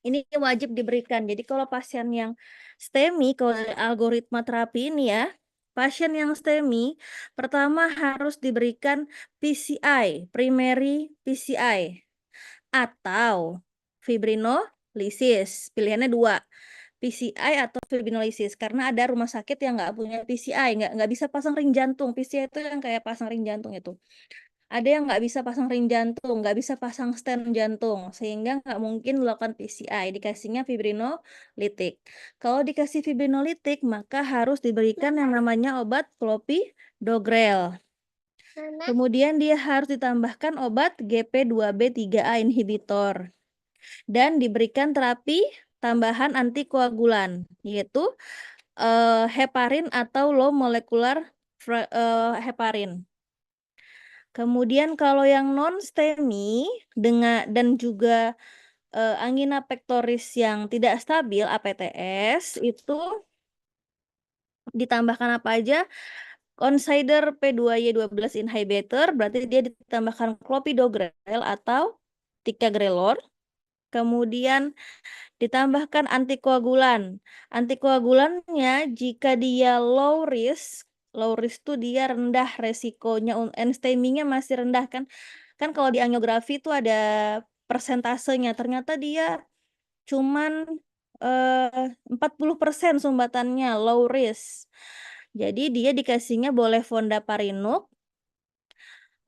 Ini wajib diberikan. Jadi kalau pasien yang STEMI, kalau dari algoritma terapi ini ya, pasien yang STEMI pertama harus diberikan PCI, primary PCI, atau fibrinolisis. Pilihannya 2, PCI atau fibrinolisis. Karena ada rumah sakit yang nggak punya PCI, nggak bisa pasang ring jantung. PCI itu yang kayak pasang ring jantung itu. Ada yang nggak bisa pasang ring jantung, nggak bisa pasang stent jantung, sehingga nggak mungkin melakukan PCI, dikasihnya fibrinolitik. Kalau dikasih fibrinolitik, maka harus diberikan yang namanya obat clopidogrel. Kemudian dia harus ditambahkan obat GP2B3A inhibitor. Dan diberikan terapi tambahan antikoagulan, yaitu heparin atau low molecular heparin. Kemudian kalau yang non-STEMI dan juga angina pectoris yang tidak stabil APTS itu ditambahkan apa aja? Consider P2Y12 inhibitor, berarti dia ditambahkan clopidogrel atau ticagrelor. Kemudian ditambahkan antikoagulan. Antikoagulannya jika dia low risk tuh dia rendah resikonya, NSTEMI-nya masih rendah kan. Kan kalau di angiografi itu ada persentasenya, ternyata dia cuman 40% sumbatannya low risk. Jadi dia dikasihnya boleh fondaparinux,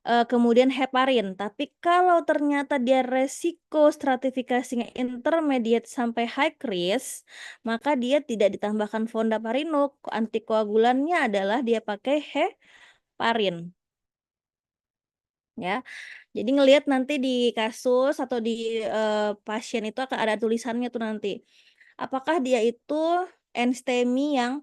kemudian heparin. Tapi kalau ternyata dia resiko stratifikasinya intermediate sampai high risk, maka dia tidak ditambahkan fondaparinux. Antikoagulannya adalah dia pakai heparin. Ya. Jadi ngelihat nanti di kasus atau di pasien itu akan ada tulisannya tuh nanti. Apakah dia itu NSTEMI yang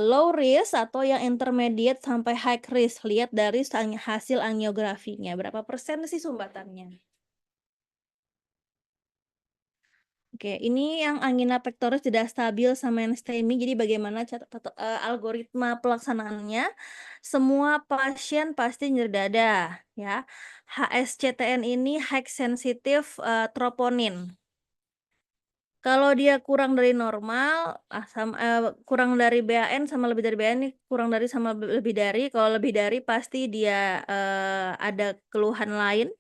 low risk atau yang intermediate sampai high risk. Lihat dari hasil angiografinya. Berapa persen sih sumbatannya? Oke, ini yang angina pectoris tidak stabil sama NSTEMI. Jadi bagaimana algoritma pelaksanaannya? Semua pasien pasti nyeri dada, ya. HSCTN ini high sensitive troponin. Kalau dia kurang dari normal, kurang dari BAN sama lebih dari BAN ini kurang dari sama lebih dari, kalau lebih dari pasti dia ada keluhan lain,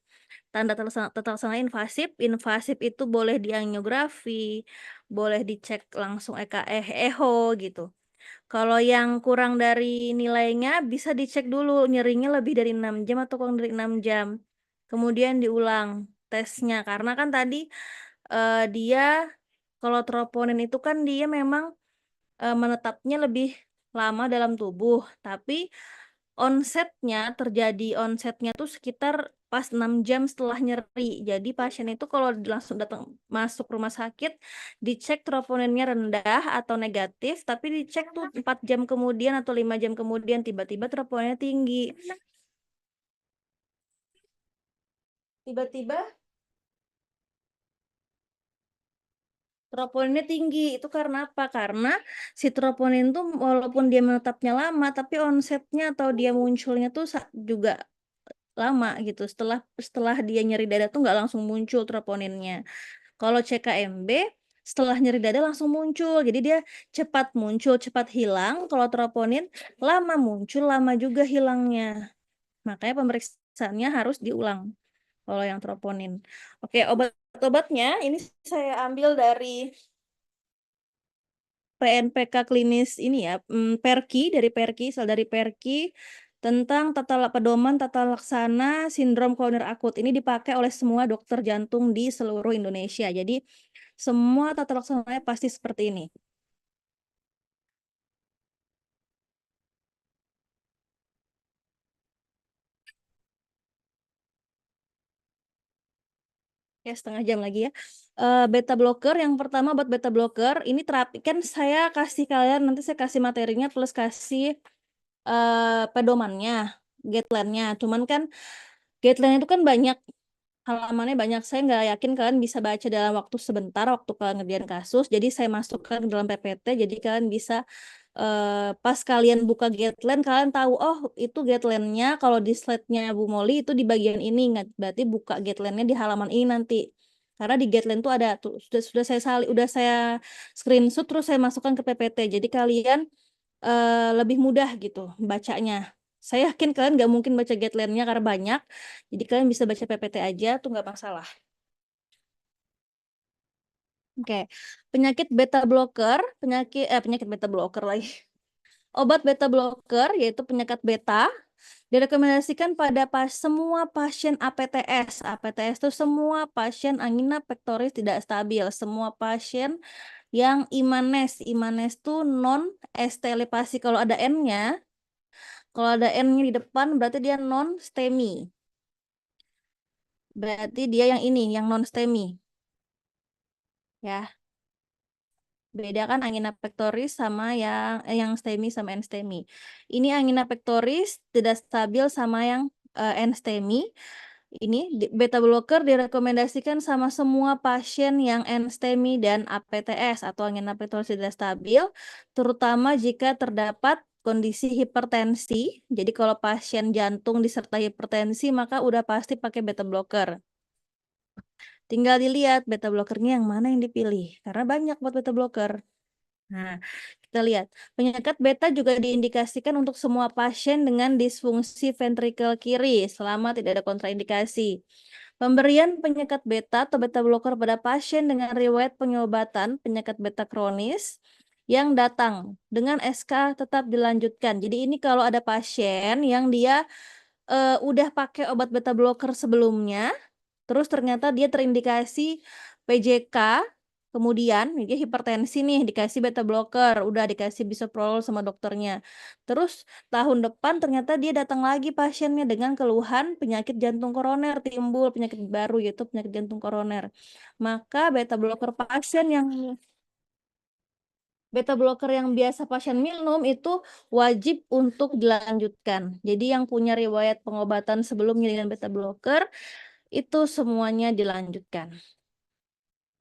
tanda tata laksana invasif. Invasif itu boleh diangiografi, boleh dicek langsung echo gitu. Kalau yang kurang dari nilainya bisa dicek dulu nyerinya lebih dari 6 jam atau kurang dari 6 jam. Kemudian diulang tesnya karena kan tadi dia kalau troponin itu kan dia memang menetapnya lebih lama dalam tubuh, tapi onsetnya tuh sekitar pas 6 jam setelah nyeri. Jadi pasien itu kalau langsung datang masuk rumah sakit, dicek troponinnya rendah atau negatif, tapi dicek tuh 4 jam kemudian atau 5 jam kemudian tiba-tiba troponinnya tinggi. Tiba-tiba troponinnya tinggi. Itu karena apa? Karena si troponin tuh walaupun dia menetapnya lama, tapi onsetnya atau dia munculnya tuh juga lama gitu. Setelah dia nyeri dada tuh nggak langsung muncul troponinnya. Kalau CKMB setelah nyeri dada langsung muncul. Jadi dia cepat muncul, cepat hilang. Kalau troponin lama muncul, lama juga hilangnya. Makanya pemeriksaannya harus diulang kalau yang troponin. Oke, obat-obatnya ini saya ambil dari PNPK klinis ini ya, Perki dari Perki tentang pedoman tata laksana sindrom koroner akut. Ini dipakai oleh semua dokter jantung di seluruh Indonesia. Jadi semua tata laksananya pasti seperti ini. Ya, setengah jam lagi ya. Beta blocker yang pertama buat beta blocker ini terapi kan saya kasih kalian nanti saya kasih materinya plus kasih pedomannya, guideline-nya. Cuman kan guideline itu kan banyak halamannya banyak, saya nggak yakin kalian bisa baca dalam waktu sebentar waktu kalian ngerjain kasus, jadi saya masukkan ke dalam PPT, jadi kalian bisa pas kalian buka guideline, kalian tahu, oh itu guideline-nya, kalau di slide-nya Bu Molly itu di bagian ini, berarti buka guideline-nya di halaman ini nanti. Karena di guideline tuh ada tuh udah saya screenshot terus saya masukkan ke PPT. Jadi kalian lebih mudah gitu bacanya. Saya yakin kalian nggak mungkin baca guideline-nya karena banyak. Jadi kalian bisa baca PPT aja tuh nggak masalah. Oke, penyakit beta blocker, penyakit beta blocker lagi. Obat beta blocker yaitu penyakit beta direkomendasikan pada semua pasien APTS. APTS itu semua pasien angina pectoris tidak stabil, semua pasien yang imanes. Imanes itu non ST elevasi. Kalau ada N-nya di depan berarti dia non STEMI. Berarti dia yang ini, yang non STEMI. Ya. Beda kan angina pectoris sama yang STEMI sama NSTEMI. Ini angina pectoris tidak stabil sama yang NSTEMI. Ini beta blocker direkomendasikan sama semua pasien yang NSTEMI dan APTS atau angina pectoris tidak stabil, terutama jika terdapat kondisi hipertensi. Jadi kalau pasien jantung disertai hipertensi maka udah pasti pakai beta blocker. Tinggal dilihat beta blockernya yang mana yang dipilih karena banyak buat beta blocker. Nah, kita lihat. Penyakit beta juga diindikasikan untuk semua pasien dengan disfungsi ventrikel kiri selama tidak ada kontraindikasi. Pemberian penyakit beta atau beta blocker pada pasien dengan riwayat pengobatan penyakit beta kronis yang datang dengan SK tetap dilanjutkan. Jadi ini kalau ada pasien yang dia udah pakai obat beta blocker sebelumnya, terus ternyata dia terindikasi PJK, kemudian dia hipertensi nih, dikasih beta blocker, udah dikasih bisoprolol sama dokternya. Terus tahun depan ternyata dia datang lagi pasiennya dengan keluhan penyakit jantung koroner, timbul penyakit baru yaitu penyakit jantung koroner. Maka beta blocker yang biasa pasien minum itu wajib untuk dilanjutkan. Jadi yang punya riwayat pengobatan sebelumnya dengan beta blocker itu semuanya dilanjutkan.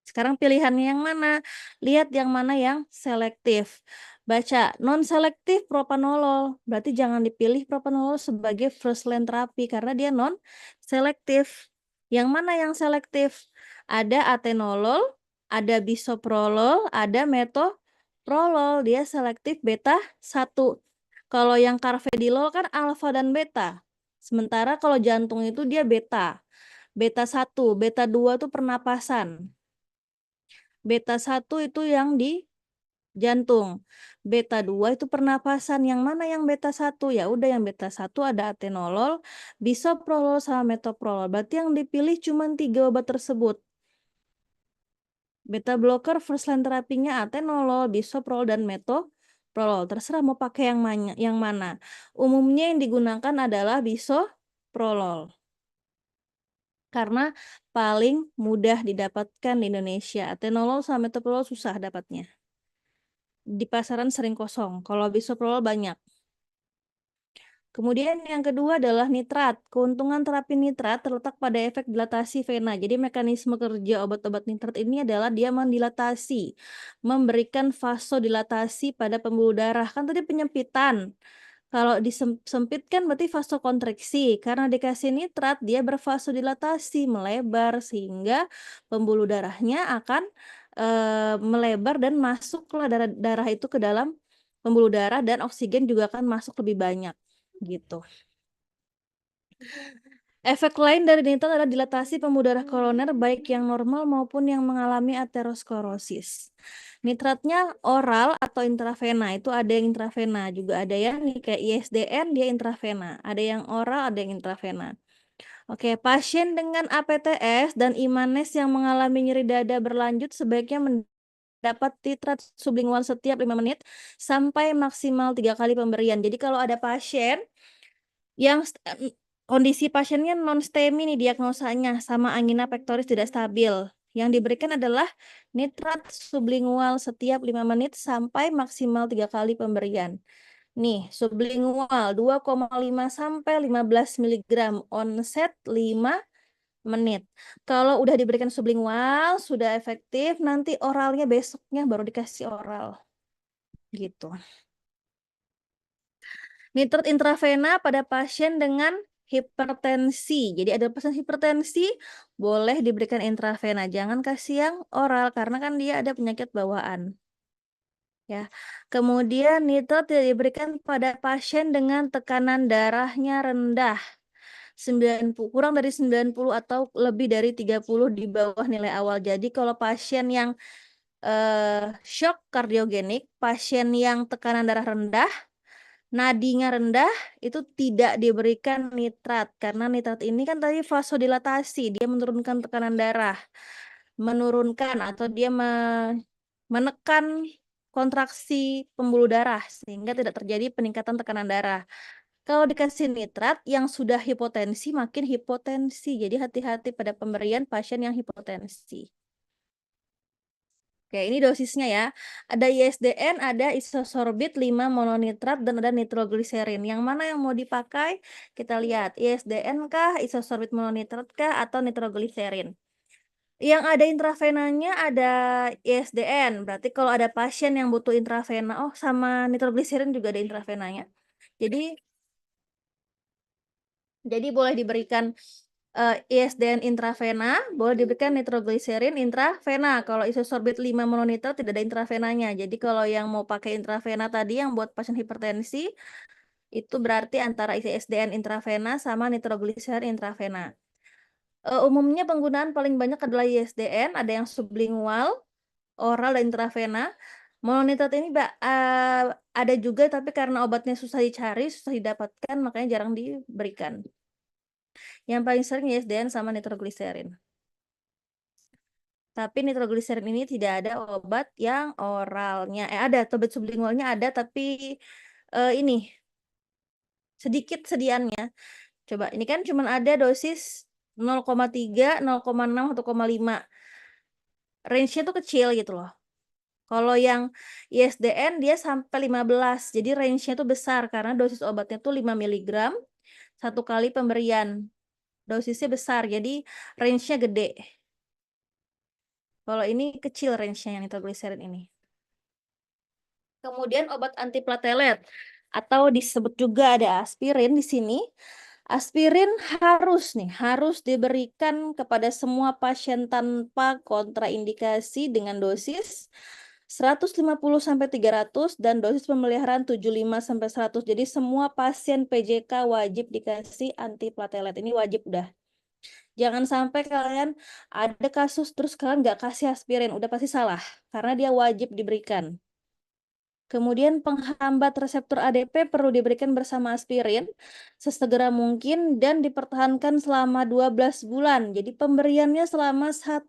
Sekarang pilihannya yang mana? Lihat yang mana yang selektif. Baca non-selektif propanolol. Berarti jangan dipilih propanolol sebagai first line terapi karena dia non-selektif. Yang mana yang selektif? Ada atenolol, ada bisoprolol, ada metoprolol. Dia selektif beta 1. Kalau yang carvedilol kan alfa dan beta. Sementara kalau jantung itu dia beta. Beta 1, beta 2 itu pernapasan. Beta 1 itu yang di jantung. Beta 2 itu pernapasan. Yang mana yang beta 1? Ya udah yang beta 1 ada atenolol, bisoprolol sama metoprolol. Berarti yang dipilih cuma 3 obat tersebut. Beta blocker first line terapinya atenolol, bisoprolol dan metoprolol. Terserah mau pakai yang mana. Umumnya yang digunakan adalah bisoprolol. Karena paling mudah didapatkan di Indonesia. Atenolol sama metoprolol susah dapatnya. Di pasaran sering kosong. Kalau bisoprolol banyak. Kemudian yang kedua adalah nitrat. Keuntungan terapi nitrat terletak pada efek dilatasi vena. Jadi mekanisme kerja obat-obat nitrat ini adalah dia mendilatasi, memberikan vasodilatasi pada pembuluh darah. Kan tadi penyempitan. Kalau disempitkan berarti vasokontriksi. Karena dikasih nitrat, dia bervasodilatasi, melebar, sehingga pembuluh darahnya akan melebar dan masuklah darah itu ke dalam pembuluh darah dan oksigen juga akan masuk lebih banyak. Gitu. Efek lain dari nitrat adalah dilatasi pembuluh darah koroner baik yang normal maupun yang mengalami aterosklerosis. Nitratnya oral atau intravena, itu ada yang intravena, juga ada yang nih kayak ISDN dia intravena, ada yang oral, ada yang intravena. Oke, pasien dengan APTS dan imanes yang mengalami nyeri dada berlanjut sebaiknya mendapat nitrat sublingual setiap 5 menit sampai maksimal 3 kali pemberian. Jadi kalau ada pasien yang kondisi pasiennya non-STEMI nih diagnosanya sama angina pectoris tidak stabil. Yang diberikan adalah nitrat sublingual setiap 5 menit sampai maksimal 3 kali pemberian. Nih, sublingual 2,5 sampai 15 mg onset 5 menit. Kalau udah diberikan sublingual, sudah efektif, nanti oralnya besoknya baru dikasih oral. Gitu. Nitrat intravena pada pasien dengan hipertensi. Jadi ada pasien hipertensi, boleh diberikan intravena. Jangan kasih yang oral, karena kan dia ada penyakit bawaan. Ya. Kemudian nitrat tidak diberikan pada pasien dengan tekanan darahnya rendah. 90, kurang dari 90 atau lebih dari 30 di bawah nilai awal. Jadi kalau pasien yang shock kardiogenik, pasien yang tekanan darah rendah, nadinya rendah, itu tidak diberikan nitrat. Karena nitrat ini kan tadi vasodilatasi, dia menurunkan tekanan darah. Menurunkan atau dia menekan kontraksi pembuluh darah sehingga tidak terjadi peningkatan tekanan darah. Kalau dikasih nitrat yang sudah hipotensi makin hipotensi. Jadi hati-hati pada pemberian pasien yang hipotensi. Oke, ini dosisnya ya. Ada ISDN, ada isosorbit 5 mononitrat, dan ada nitrogliserin. Yang mana yang mau dipakai? Kita lihat, ISDN kah, isosorbit mononitrat kah, atau nitrogliserin. Yang ada intravenanya ada ISDN. Berarti kalau ada pasien yang butuh intravena, oh sama nitrogliserin juga ada intravenanya. Jadi boleh diberikan ISDN intravena, boleh diberikan nitrogliserin intravena. Kalau isosorbit 5 mononitrat tidak ada intravenanya. Jadi kalau yang mau pakai intravena tadi yang buat pasien hipertensi, itu berarti antara ISDN intravena sama nitrogliserin intravena. Umumnya penggunaan paling banyak adalah ISDN, ada yang sublingual, oral, dan intravena. Mononitrat ini ada juga, tapi karena obatnya susah dicari, susah didapatkan, makanya jarang diberikan. Yang paling sering ISDN sama nitrogliserin. Tapi nitrogliserin ini tidak ada obat yang oralnya. Ada, obat sublingualnya ada, tapi ini sedikit sediaannya. Coba, ini kan cuma ada dosis 0,3, 0,6, 1,5. Range-nya tuh kecil gitu loh. Kalau yang ISDN dia sampai 15. Jadi range-nya tuh besar karena dosis obatnya tuh 5 mg satu kali pemberian. Dosisnya besar, jadi range-nya gede. Kalau ini kecil range-nya yang nitrogliserin ini. Kemudian obat antiplatelet atau disebut juga ada aspirin di sini. Aspirin harus diberikan kepada semua pasien tanpa kontraindikasi dengan dosis 150 sampai 300 dan dosis pemeliharaan 75 sampai 100. Jadi semua pasien PJK wajib dikasih antiplatelet. Ini wajib udah. Jangan sampai kalian ada kasus terus kalian nggak kasih aspirin, udah pasti salah karena dia wajib diberikan. Kemudian penghambat reseptor ADP perlu diberikan bersama aspirin sesegera mungkin dan dipertahankan selama 12 bulan. Jadi pemberiannya selama 1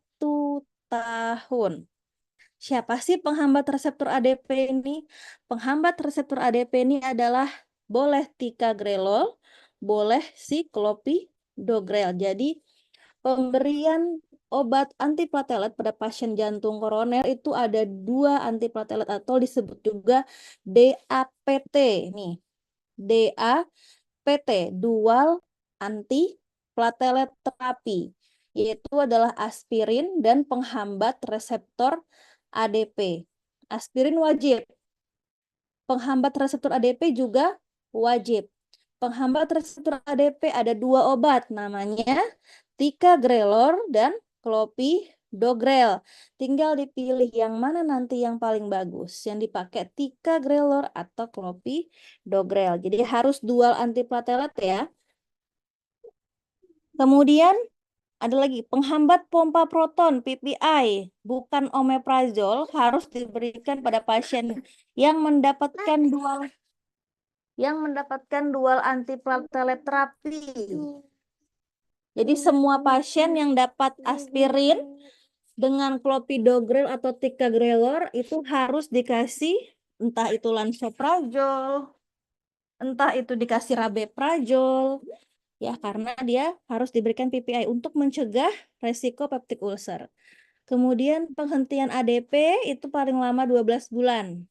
tahun. Siapa sih penghambat reseptor ADP ini? Penghambat reseptor ADP ini adalah boleh ticagrelol, boleh clopidogrel. Jadi pemberian obat antiplatelet pada pasien jantung koroner itu ada 2 antiplatelet atau disebut juga DAPT. Nih, DAPT, dual antiplatelet terapi, yaitu adalah aspirin dan penghambat reseptor ADP. Aspirin wajib. Penghambat reseptor ADP juga wajib. Penghambat reseptor ADP ada 2 obat, namanya ticagrelor dan clopidogrel. Tinggal dipilih yang mana nanti yang paling bagus, yang dipakai ticagrelor atau clopidogrel. Jadi harus dual antiplatelet ya. Kemudian ada lagi penghambat pompa proton PPI, bukan omeprazol, harus diberikan pada pasien yang mendapatkan dual antiplatelet terapi. Jadi semua pasien yang dapat aspirin dengan clopidogrel atau ticagrelor itu harus dikasih entah itu lansoprazol, entah itu dikasih rabeprazol, ya karena dia harus diberikan PPI untuk mencegah resiko peptic ulcer. Kemudian penghentian ADP itu paling lama 12 bulan.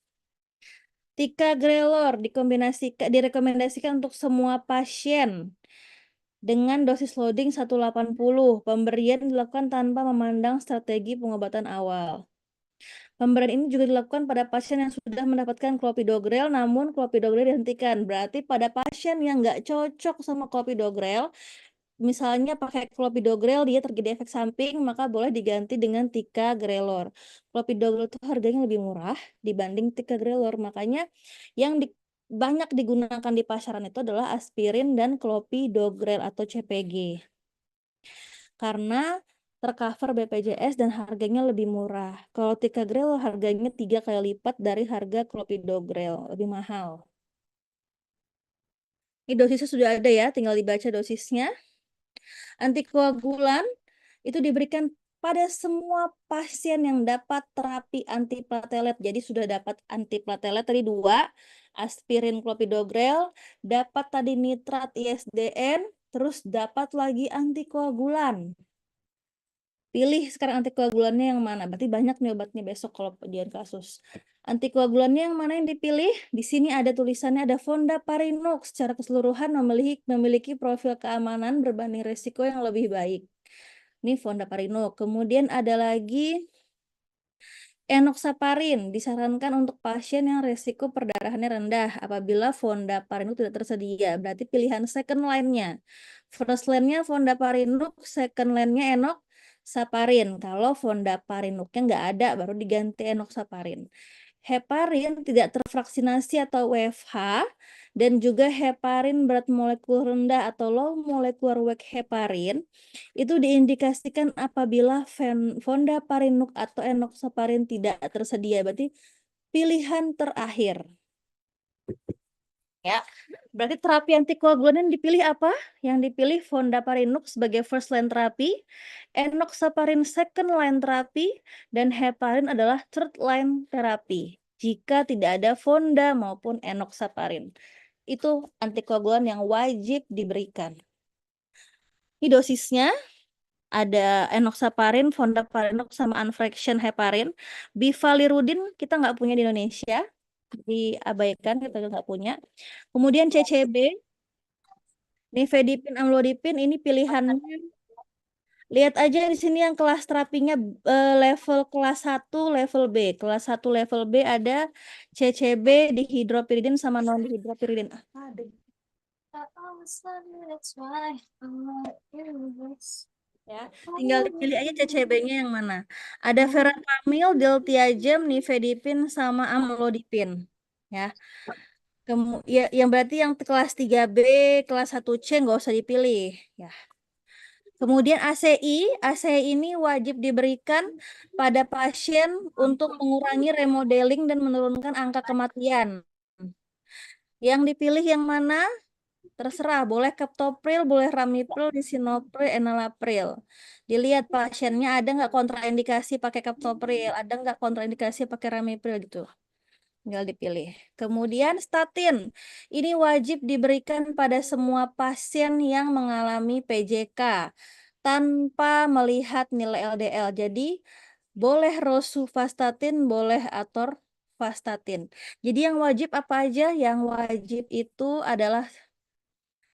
Ticagrelor direkomendasikan untuk semua pasien dengan dosis loading 180. Pemberian dilakukan tanpa memandang strategi pengobatan awal. Pemberian ini juga dilakukan pada pasien yang sudah mendapatkan clopidogrel, namun clopidogrel dihentikan. Berarti pada pasien yang nggak cocok sama clopidogrel, misalnya pakai clopidogrel dia terjadi efek samping, maka boleh diganti dengan ticagrelor. Clopidogrel itu harganya lebih murah dibanding ticagrelor, makanya yang banyak digunakan di pasaran itu adalah aspirin dan clopidogrel atau CPG. Karena tercover BPJS dan harganya lebih murah. Kalau ticagrelor harganya 3 kali lipat dari harga clopidogrel, lebih mahal. Ini dosisnya sudah ada ya, tinggal dibaca dosisnya. Antikoagulan itu diberikan pada semua pasien yang dapat terapi antiplatelet. Jadi sudah dapat antiplatelet tadi 2, aspirin clopidogrel, dapat tadi nitrat ISDN, terus dapat lagi antikoagulan. Pilih sekarang antikoagulannya yang mana. Berarti banyak nih obatnya besok kalau ujian kasus. Antikoagulannya yang mana yang dipilih? Di sini ada tulisannya ada Fondaparinux. Secara keseluruhan memiliki profil keamanan berbanding resiko yang lebih baik. Ini Fondaparinux. Kemudian ada lagi enoxaparin. Disarankan untuk pasien yang resiko perdarahannya rendah apabila Fondaparinux tidak tersedia. Berarti pilihan second line-nya. First line-nya Fondaparinux, second line-nya enoxaparin. Kalau Fondaparinux-nya nggak ada, baru diganti enoxaparin. Heparin tidak tervaksinasi atau WFH dan juga heparin berat molekul rendah atau low molecular weight heparin itu diindikasikan apabila Fondaparinux atau enoxaparin tidak tersedia. Berarti pilihan terakhir. Ya, berarti terapi antikoagulan yang dipilih apa? Yang dipilih fondaparinux sebagai first line terapi, enoxaparin second line terapi, dan heparin adalah third line terapi. Jika tidak ada fonda maupun enoxaparin. Itu antikoagulan yang wajib diberikan. Ini dosisnya ada enoxaparin, fondaparinux, sama unfraction heparin. Bifalirudin kita nggak punya di Indonesia, diabaikan, kita nggak punya. Kemudian CCB, nifedipin, amlodipin, ini pilihannya. Lihat aja di sini yang kelas terapinya level kelas 1, level B. Kelas 1 level B ada CCB, dihidropiridin, sama non-dihidropiridin. Ya, tinggal dipilih aja CCB-nya yang mana. Ada verapamil, diltiazem, nifedipin, sama amlodipin. Ya. Yang berarti yang kelas 3B, kelas 1C nggak usah dipilih. Ya. Kemudian ACI ini wajib diberikan pada pasien untuk mengurangi remodeling dan menurunkan angka kematian. Yang dipilih yang mana? Terserah, boleh captopril, boleh ramipril, lisinopril, enalapril. Dilihat pasiennya ada nggak kontraindikasi pakai captopril, ada nggak kontraindikasi pakai ramipril gitu. Tinggal dipilih. Kemudian statin. Ini wajib diberikan pada semua pasien yang mengalami PJK tanpa melihat nilai LDL. Jadi boleh rosuvastatin, boleh atorvastatin. Jadi yang wajib apa aja? Yang wajib itu adalah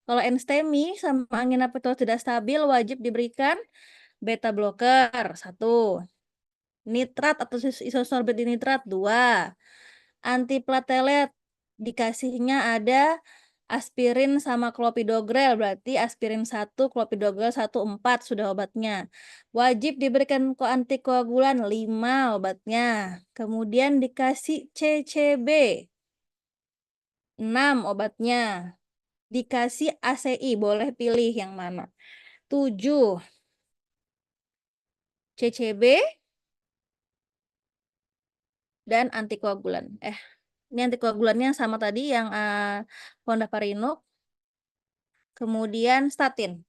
kalau NSTEMI sama angina pektoris tidak stabil wajib diberikan beta blocker 1, nitrat atau isosorbit nitrat 2, antiplatelet dikasihnya ada aspirin sama clopidogrel, berarti aspirin 1, clopidogrel 1, 4 sudah obatnya. Wajib diberikan antikoagulan 5 obatnya. Kemudian dikasih CCB 6 obatnya. Dikasih ACI, boleh pilih yang mana. 7 CCB dan antikoagulan. Ini antikoagulannya sama tadi yang fondaparinux. Kemudian statin.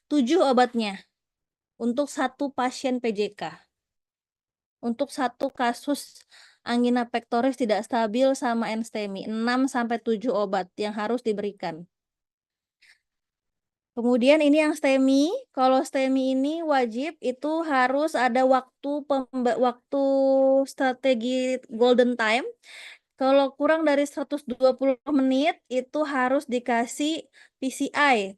7 obatnya untuk satu pasien PJK. Untuk satu kasus angina pektoris tidak stabil sama NSTEMI. 6-7 obat yang harus diberikan. Kemudian ini yang STEMI, kalau STEMI ini wajib itu harus ada waktu strategi golden time. Kalau kurang dari 120 menit itu harus dikasih PCI,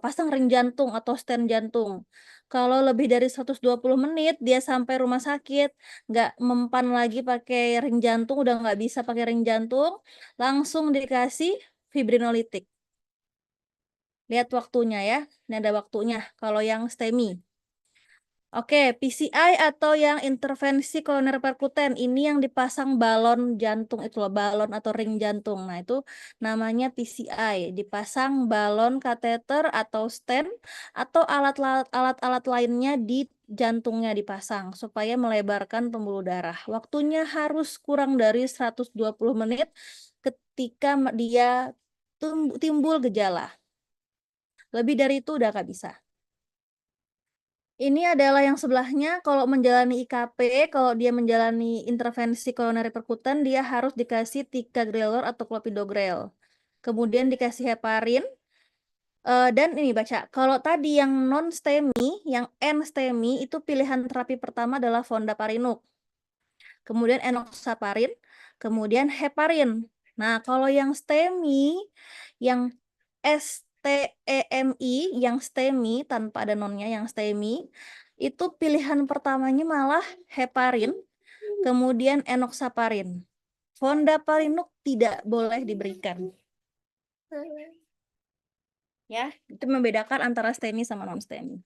pasang ring jantung atau stent jantung. Kalau lebih dari 120 menit dia sampai rumah sakit, nggak mempan lagi pakai ring jantung, udah nggak bisa pakai ring jantung, langsung dikasih fibrinolitik. Lihat waktunya ya, ini ada waktunya kalau yang STEMI. Oke, PCI atau yang intervensi koroner perkuten, ini yang dipasang balon jantung itu loh, balon atau ring jantung. Nah, itu namanya PCI, dipasang balon kateter atau stent atau alat-alat lainnya di jantungnya dipasang supaya melebarkan pembuluh darah. Waktunya harus kurang dari 120 menit ketika dia timbul gejala. Lebih dari itu udah nggak bisa. Ini adalah yang sebelahnya, kalau menjalani IKP, kalau dia menjalani intervensi koronari perkutan, dia harus dikasih ticagrelor atau clopidogrel. Kemudian dikasih heparin. Dan ini baca, kalau tadi yang non-STEMI, yang N-STEMI, itu pilihan terapi pertama adalah fondaparinux. Kemudian enoxaparin, kemudian heparin. Nah, kalau yang STEMI, yang STEMI, yang STEMI tanpa ada nonnya, yang STEMI itu pilihan pertamanya malah heparin, kemudian enoxaparin. Fondaparinux tidak boleh diberikan. Ya, itu membedakan antara STEMI sama non STEMI.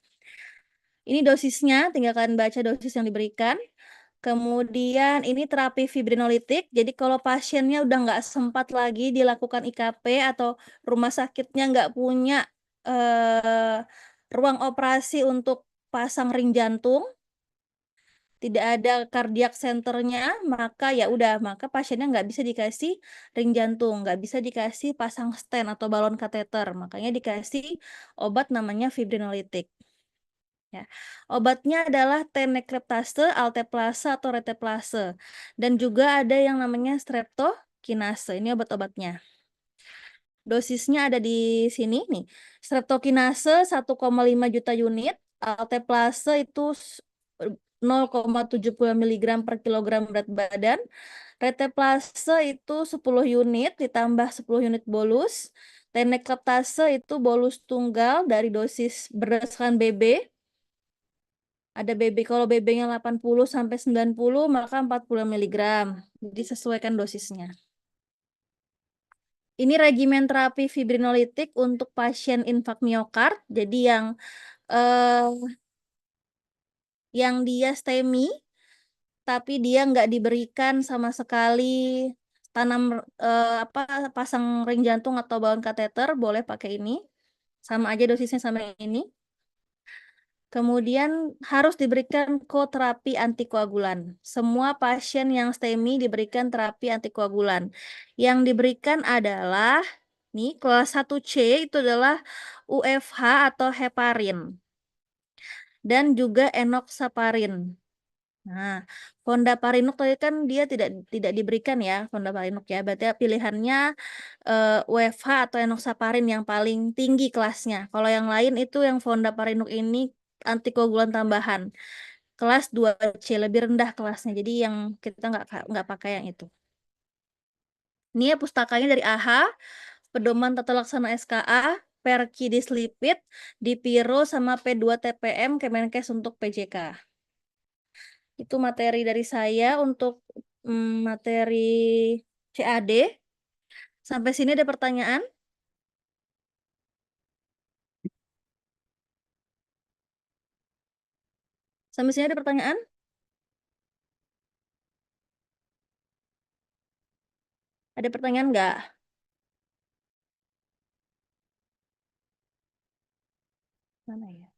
Ini dosisnya, tinggal kalian baca dosis yang diberikan. Kemudian ini terapi fibrinolitik. Jadi kalau pasiennya udah nggak sempat lagi dilakukan IKP atau rumah sakitnya nggak punya ruang operasi untuk pasang ring jantung, tidak ada cardiac centernya, maka ya udah, maka pasiennya nggak bisa dikasih ring jantung, nggak bisa dikasih pasang stent atau balon kateter, makanya dikasih obat namanya fibrinolitik. Ya. Obatnya adalah tenecreplase, alteplase, atau reteplase. Dan juga ada yang namanya streptokinase. Ini obat-obatnya. Dosisnya ada di sini nih. Streptokinase 1,5 juta unit, alteplase itu 0,70 mg per kilogram berat badan. Reteplase itu 10 unit ditambah 10 unit bolus. Tenecreplase itu bolus tunggal dari dosis berdasarkan BB. Ada BB, kalau BB-nya 80 sampai 90 maka 40 mg. Jadi sesuaikan dosisnya. Ini regimen terapi fibrinolitik untuk pasien infak miokard. Jadi yang dia STEMI tapi dia nggak diberikan sama sekali pasang ring jantung atau balon kateter, boleh pakai ini. Sama aja dosisnya sama ini. Kemudian harus diberikan koterapi antikoagulan. Semua pasien yang STEMI diberikan terapi antikoagulan. Yang diberikan adalah, nih kelas 1C itu adalah UFH atau heparin. Dan juga enoxaparin. Nah, fondaparinux tadi kan dia tidak diberikan ya, fondaparinux ya. Berarti pilihannya UFH atau enoxaparin yang paling tinggi kelasnya. Kalau yang lain itu yang fondaparinux ini antikoagulan tambahan. Kelas 2C lebih rendah kelasnya. Jadi yang kita nggak pakai yang itu. Ini ya pustakanya dari AHA, Pedoman Tata Laksana SKA, Perki Dislipid, Dipiro sama P2TPM Kemenkes untuk PJK. Itu materi dari saya untuk materi CAD. Sampai sini ada pertanyaan? Sampai sini ada pertanyaan? Ada pertanyaan nggak? Mana ya?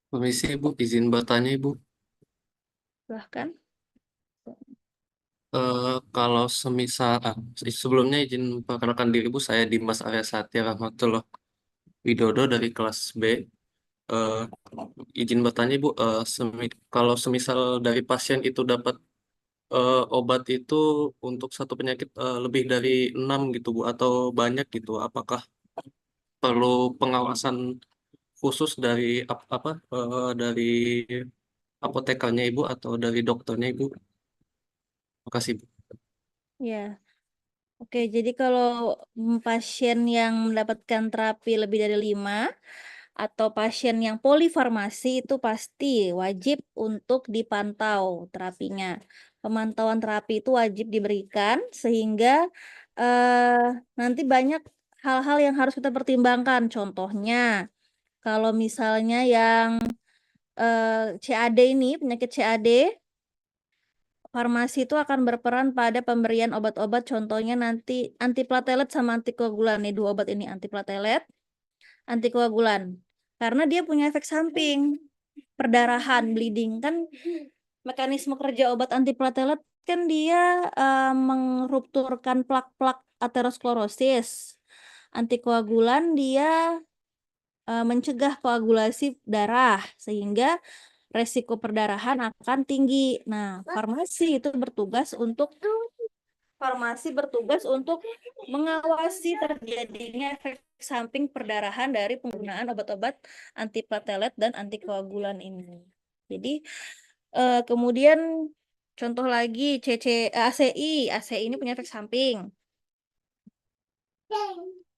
Permisi Ibu, izin bertanya Ibu. Silahkan. Kalau semisal, sebelumnya izin perkenalkan diri Bu, saya Dimas Arya Satya Rahmatullah Widodo dari kelas B. Eh, izin bertanya Ibu, kalau semisal dari pasien itu dapat obat itu untuk satu penyakit lebih dari 6 gitu Bu, atau banyak gitu, apakah perlu pengawasan khusus dari dari apotekernya Ibu atau dari dokternya Ibu? Makasih Bu. Ya. Oke, jadi kalau pasien yang mendapatkan terapi lebih dari 5 atau pasien yang polifarmasi itu pasti wajib untuk dipantau terapinya. Pemantauan terapi itu wajib diberikan sehingga nanti banyak hal-hal yang harus kita pertimbangkan. Contohnya, kalau misalnya yang CAD ini, penyakit CAD, farmasi itu akan berperan pada pemberian obat-obat, contohnya nanti antiplatelet sama antikoagulan. Nih dua obat ini, antiplatelet, antikoagulan. Karena dia punya efek samping, perdarahan, bleeding. Kan mekanisme kerja obat antiplatelet kan dia mengrupturkan plak-plak aterosklerosis. Antikoagulan dia mencegah koagulasi darah sehingga resiko perdarahan akan tinggi. Nah, farmasi bertugas untuk mengawasi terjadinya efek samping perdarahan dari penggunaan obat-obat antiplatelet dan antikoagulan ini. Jadi kemudian contoh lagi ACI ini punya efek samping.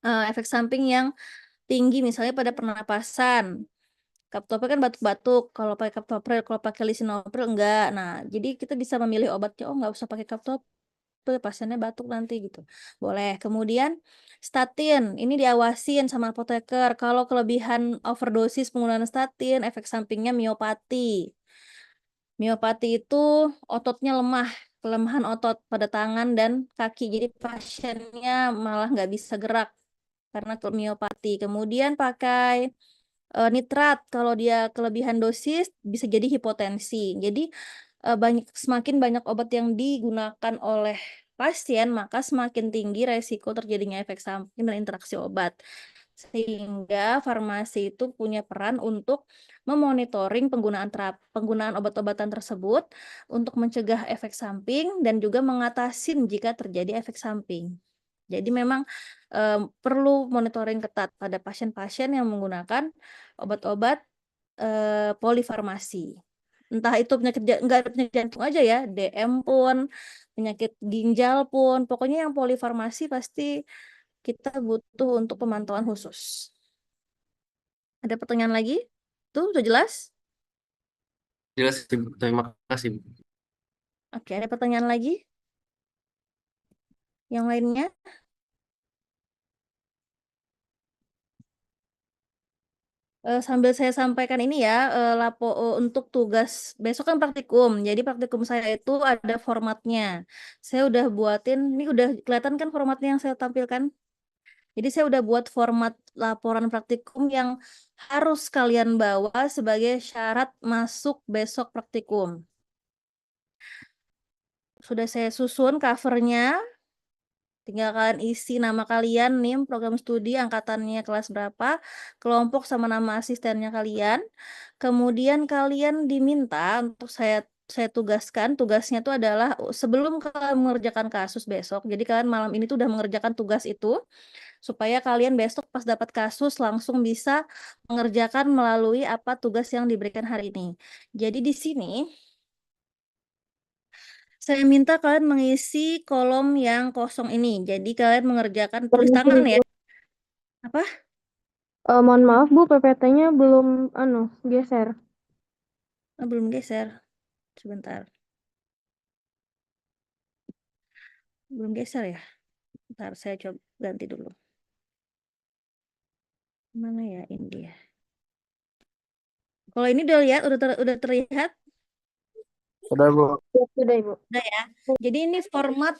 Efek samping yang tinggi misalnya pada pernapasan. Kaptopril kan batuk-batuk, kalau pakai kaptopril, kalau pakai lisinopril enggak. Nah, jadi kita bisa memilih obatnya, oh nggak usah pakai kaptopril, pasiennya batuk nanti gitu. Boleh. Kemudian statin, ini diawasin sama apoteker. Kalau kelebihan overdosis penggunaan statin, efek sampingnya miopati. Miopati itu ototnya lemah, kelemahan otot pada tangan dan kaki. Jadi pasiennya malah nggak bisa gerak karena miopati. Kemudian pakai nitrat kalau dia kelebihan dosis bisa jadi hipotensi. Jadi semakin banyak obat yang digunakan oleh pasien, maka semakin tinggi resiko terjadinya efek samping dan interaksi obat. Sehingga farmasi itu punya peran untuk memonitoring penggunaan obat-obatan tersebut untuk mencegah efek samping dan juga mengatasin jika terjadi efek samping. Jadi memang perlu monitoring ketat pada pasien-pasien yang menggunakan obat-obat polifarmasi. Entah itu nggak ada penyakit jantung aja ya, DM pun, penyakit ginjal pun, pokoknya yang polifarmasi pasti kita butuh untuk pemantauan khusus. Ada pertanyaan lagi? Tuh, udah jelas? Jelas, Ibu. Terima kasih, Bu. Oke, ada pertanyaan lagi? Yang lainnya? Sambil saya sampaikan ini ya, untuk tugas besok kan praktikum. Jadi praktikum saya itu ada formatnya. Saya udah buatin, ini udah kelihatan kan formatnya yang saya tampilkan? Jadi saya udah buat format laporan praktikum yang harus kalian bawa sebagai syarat masuk besok praktikum. Sudah saya susun covernya. Tinggal kalian isi nama kalian, NIM, program studi, angkatannya kelas berapa, kelompok sama nama asistennya kalian. Kemudian kalian diminta untuk saya tugaskan, tugasnya itu adalah sebelum kalian mengerjakan kasus besok. Jadi kalian malam ini tuh udah mengerjakan tugas itu supaya kalian besok pas dapat kasus langsung bisa mengerjakan melalui apa tugas yang diberikan hari ini. Jadi di sini saya minta kalian mengisi kolom yang kosong ini. Jadi kalian mengerjakan tulis Permisi, tangan ya. Bu. Apa? Mohon maaf Bu, PPT-nya belum geser. Belum geser. Sebentar. Belum geser ya. Bentar, saya coba ganti dulu. Mana ya ini dia. Kalau ini udah lihat, udah terlihat? Sudah, Bu. Ya, sudah Ibu. Udah ya. Jadi ini format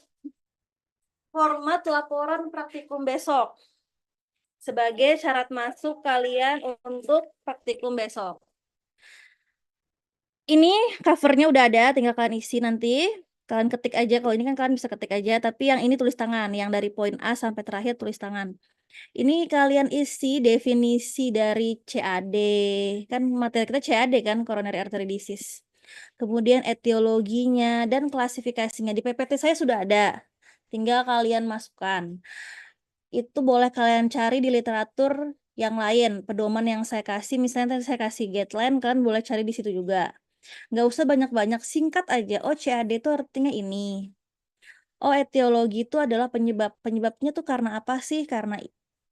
laporan praktikum besok sebagai syarat masuk kalian untuk praktikum besok. Ini covernya udah ada, tinggal kalian isi nanti. Kalian ketik aja, kalau ini kan kalian bisa ketik aja, tapi yang ini tulis tangan, yang dari poin A sampai terakhir tulis tangan. Ini kalian isi definisi dari CAD, kan materi kita CAD kan, coronary artery disease. Kemudian etiologinya dan klasifikasinya di PPT saya sudah ada, tinggal kalian masukkan. Itu boleh kalian cari di literatur yang lain, pedoman yang saya kasih, misalnya tadi saya kasih guideline, kalian boleh cari di situ juga. Nggak usah banyak-banyak, singkat aja. Oh, CAD itu artinya ini. Oh, etiologi itu adalah penyebabnya tuh karena apa sih? Karena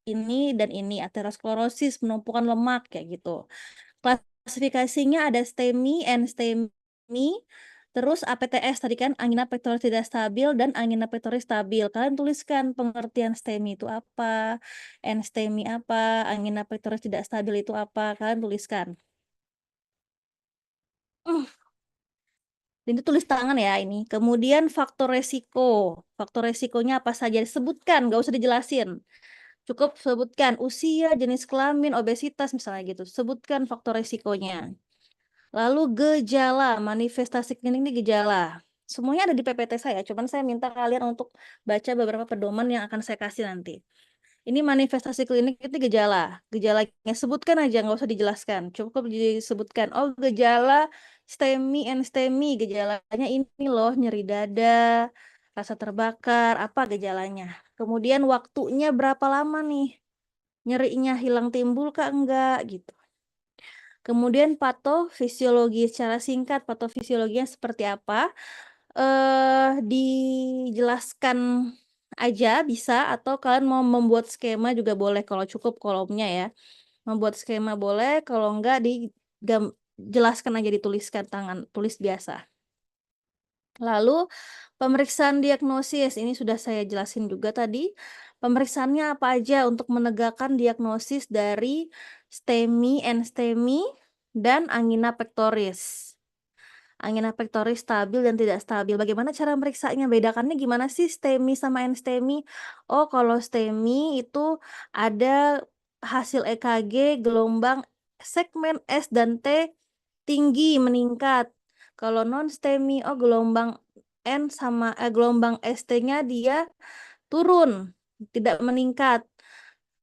ini dan ini, aterosklerosis, penumpukan lemak, kayak gitu. Klasifikasinya ada STEMI, NSTEMI, terus APTS tadi kan angina pectoris tidak stabil dan angina pectoris stabil. Kalian tuliskan pengertian STEMI itu apa, NSTEMI apa, angina pectoris tidak stabil itu apa, kalian tuliskan. Ini tulis tangan ya ini. Kemudian faktor resiko. Faktor resikonya apa saja? Disebutkan, nggak usah dijelasin. Cukup sebutkan usia, jenis kelamin, obesitas misalnya gitu. Sebutkan faktor resikonya. Lalu gejala, manifestasi klinik ini gejala. Semuanya ada di PPT saya, cuman saya minta kalian untuk baca beberapa pedoman yang akan saya kasih nanti. Ini manifestasi klinik itu gejala. Gejalanya sebutkan aja, nggak usah dijelaskan. Cukup disebutkan, oh gejala STEMI and STEMI. Gejalanya ini loh, nyeri dada, rasa terbakar, apa gejalanya. Kemudian waktunya berapa lama nih? Nyerinya hilang timbul kah enggak gitu. Kemudian patofisiologi secara singkat, patofisiologinya seperti apa? Dijelaskan aja bisa, atau kalian mau membuat skema juga boleh kalau cukup kolomnya ya. Membuat skema boleh, kalau enggak dijelaskan aja, dituliskan tangan, tulis biasa. Lalu pemeriksaan diagnosis, ini sudah saya jelasin juga tadi. Pemeriksaannya apa aja untuk menegakkan diagnosis dari STEMI, NSTEMI, dan angina pectoris. Angina pectoris stabil dan tidak stabil. Bagaimana cara meriksanya? Bedakannya gimana sih STEMI sama NSTEMI? Oh, kalau STEMI itu ada hasil EKG gelombang segmen S dan T tinggi meningkat. Kalau non-STEMI, oh gelombang N sama gelombang ST-nya dia turun, tidak meningkat.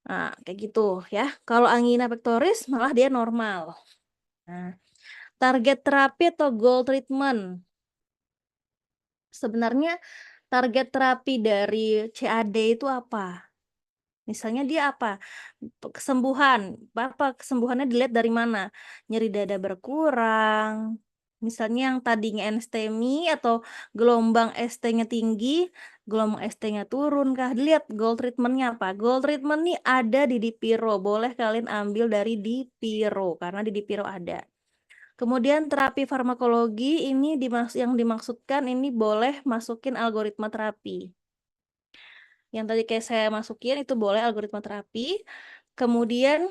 Nah, kayak gitu ya. Kalau angina pectoris malah dia normal. Nah, target terapi atau goal treatment. Sebenarnya target terapi dari CAD itu apa? Misalnya dia apa? Kesembuhan. Apa kesembuhannya dilihat dari mana? Nyeri dada berkurang. Misalnya yang tadinya NSTEMI atau gelombang ST-nya tinggi, gelombang ST-nya turun kah? Dilihat goal treatment-nya apa? Goal treatment nih ada di Dipiro. Boleh kalian ambil dari Dipiro karena di Dipiro ada. Kemudian terapi farmakologi ini yang dimaksudkan ini boleh masukin algoritma terapi. Yang tadi kayak saya masukin itu boleh algoritma terapi. Kemudian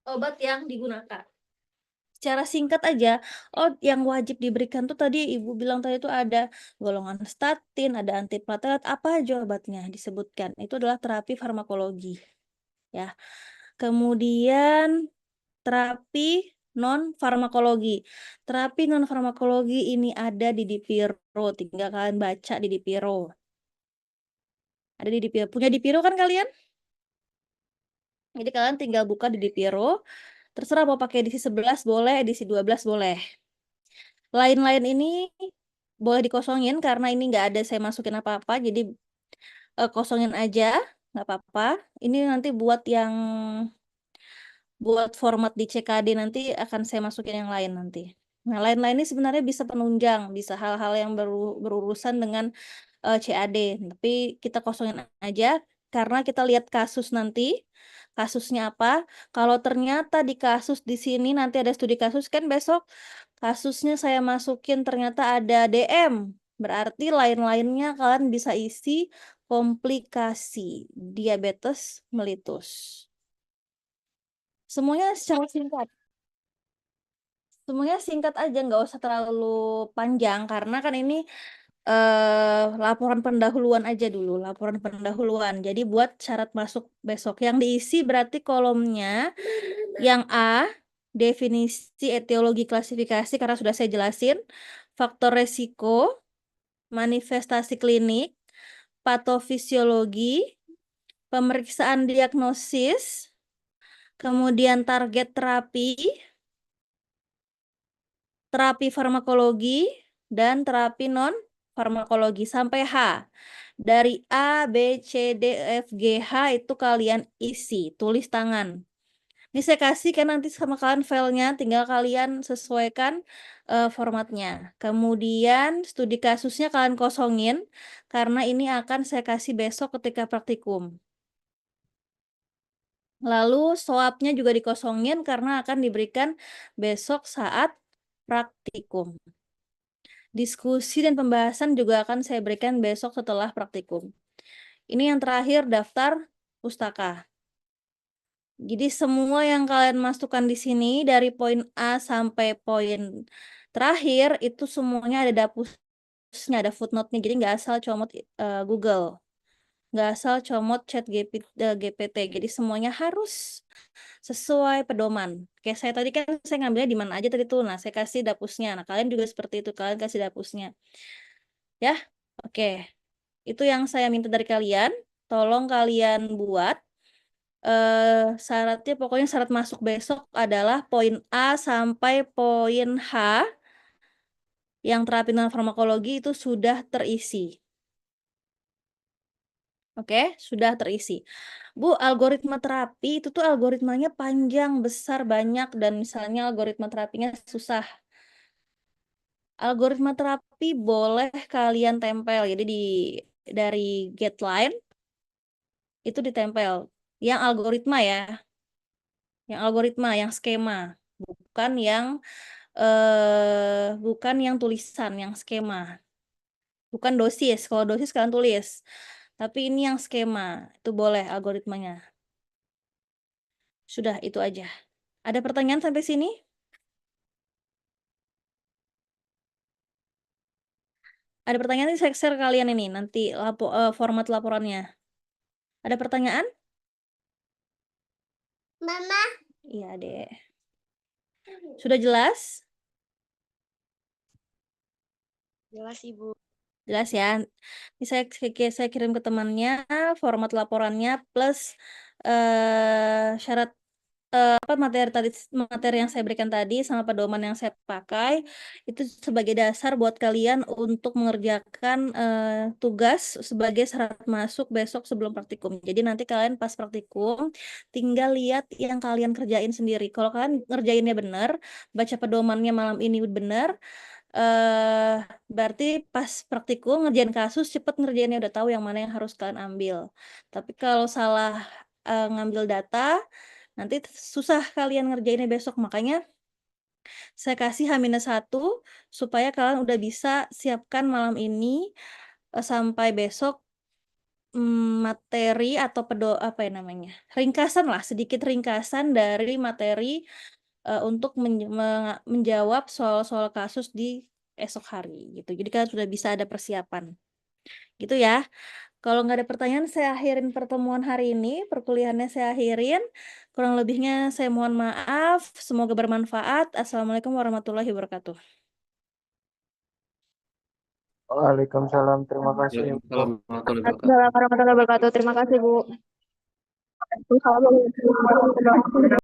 obat yang digunakan. Secara singkat aja, yang wajib diberikan tuh tadi Ibu bilang tadi itu ada golongan statin, ada antiplatelet, apa aja obatnya disebutkan. Itu adalah terapi farmakologi. Ya. Kemudian terapi non farmakologi. Terapi non farmakologi ini ada di Dipiro, tinggal kalian baca di Dipiro. Ada di Dipiro. Punya Dipiro kan kalian? Jadi kalian tinggal buka di Dipiro, terserah mau pakai edisi 11 boleh, edisi 12 boleh. Lain-lain ini boleh dikosongin karena ini nggak ada saya masukin apa-apa, jadi kosongin aja, nggak apa-apa. Ini nanti buat format di CKD nanti akan saya masukin yang lain nanti. Nah, lain-lain ini sebenarnya bisa penunjang, bisa hal-hal yang berurusan dengan CAD, tapi kita kosongin aja karena kita lihat kasus nanti. Kasusnya apa? Kalau ternyata di kasus di sini nanti ada studi kasus kan besok kasusnya saya masukin ternyata ada DM. Berarti lain-lainnya kalian bisa isi komplikasi diabetes mellitus. Semuanya secara singkat. Semuanya singkat aja, nggak usah terlalu panjang karena kan ini laporan pendahuluan aja dulu, laporan pendahuluan. Jadi buat syarat masuk besok yang diisi berarti kolomnya yang A, definisi etiologi klasifikasi karena sudah saya jelasin, faktor resiko, manifestasi klinik, patofisiologi, pemeriksaan diagnosis, kemudian target terapi, terapi farmakologi, dan terapi non farmakologi sampai H. Dari A, B, C, D, F, G, H itu kalian isi, tulis tangan. Ini saya kasih kan nanti sama kalian filenya, tinggal kalian sesuaikan formatnya. Kemudian studi kasusnya kalian kosongin, karena ini akan saya kasih besok ketika praktikum. Lalu swabnya juga dikosongin karena akan diberikan besok saat praktikum. Diskusi dan pembahasan juga akan saya berikan besok setelah praktikum. Ini yang terakhir daftar pustaka. Jadi semua yang kalian masukkan di sini dari poin A sampai poin terakhir itu semuanya ada dapusnya, ada footnote-nya. Jadi nggak asal comot Google, nggak asal comot chat GPT. Jadi semuanya harus sesuai pedoman. Kayak saya tadi kan saya ngambilnya di mana aja tadi tuh. Nah saya kasih dapusnya. Nah kalian juga seperti itu, kalian kasih dapusnya. Ya, oke. Itu yang saya minta dari kalian. Tolong kalian buat. Syaratnya pokoknya syarat masuk besok adalah poin A sampai poin H yang terapi non farmakologi itu sudah terisi. Oke, sudah terisi. Bu, algoritma terapi itu tuh algoritmanya panjang, besar, banyak, dan misalnya algoritma terapinya susah. Algoritma terapi boleh kalian tempel, jadi dari guideline itu ditempel. Yang algoritma ya, yang skema, bukan yang tulisan, yang skema. Bukan dosis, kalau dosis kalian tulis. Tapi ini yang skema, itu boleh algoritmanya. Sudah, itu aja. Ada pertanyaan sampai sini? Ada pertanyaan di share kalian ini, nanti format laporannya. Ada pertanyaan? Mama, Iya, Dek. Sudah jelas? Jelas, Ibu. Jelas ya. Ini saya kirim ke temannya format laporannya plus syarat apa materi yang saya berikan tadi sama pedoman yang saya pakai itu sebagai dasar buat kalian untuk mengerjakan tugas sebagai syarat masuk besok sebelum praktikum. Jadi nanti kalian pas praktikum tinggal lihat yang kalian kerjain sendiri. Kalau kalian ngerjainnya benar, baca pedomannya malam ini benar, eh berarti pas praktikum ngerjain kasus cepet ngerjainnya, udah tahu yang mana yang harus kalian ambil. Tapi kalau salah ngambil data nanti susah kalian ngerjainnya besok. Makanya saya kasih H-1 supaya kalian udah bisa siapkan malam ini sampai besok materi atau apa ya namanya, ringkasan lah, sedikit ringkasan dari materi untuk menjawab soal-soal kasus di esok hari gitu. Jadi kalian sudah bisa ada persiapan gitu ya. Kalau nggak ada pertanyaan, saya akhirin pertemuan hari ini, perkuliahannya saya akhirin. Kurang lebihnya saya mohon maaf. Semoga bermanfaat. Assalamualaikum warahmatullahi wabarakatuh. Waalaikumsalam, terima kasih Bu. Waalaikumsalam warahmatullahi wabarakatuh. Assalamualaikum warahmatullahi wabarakatuh. Terima kasih, Bu.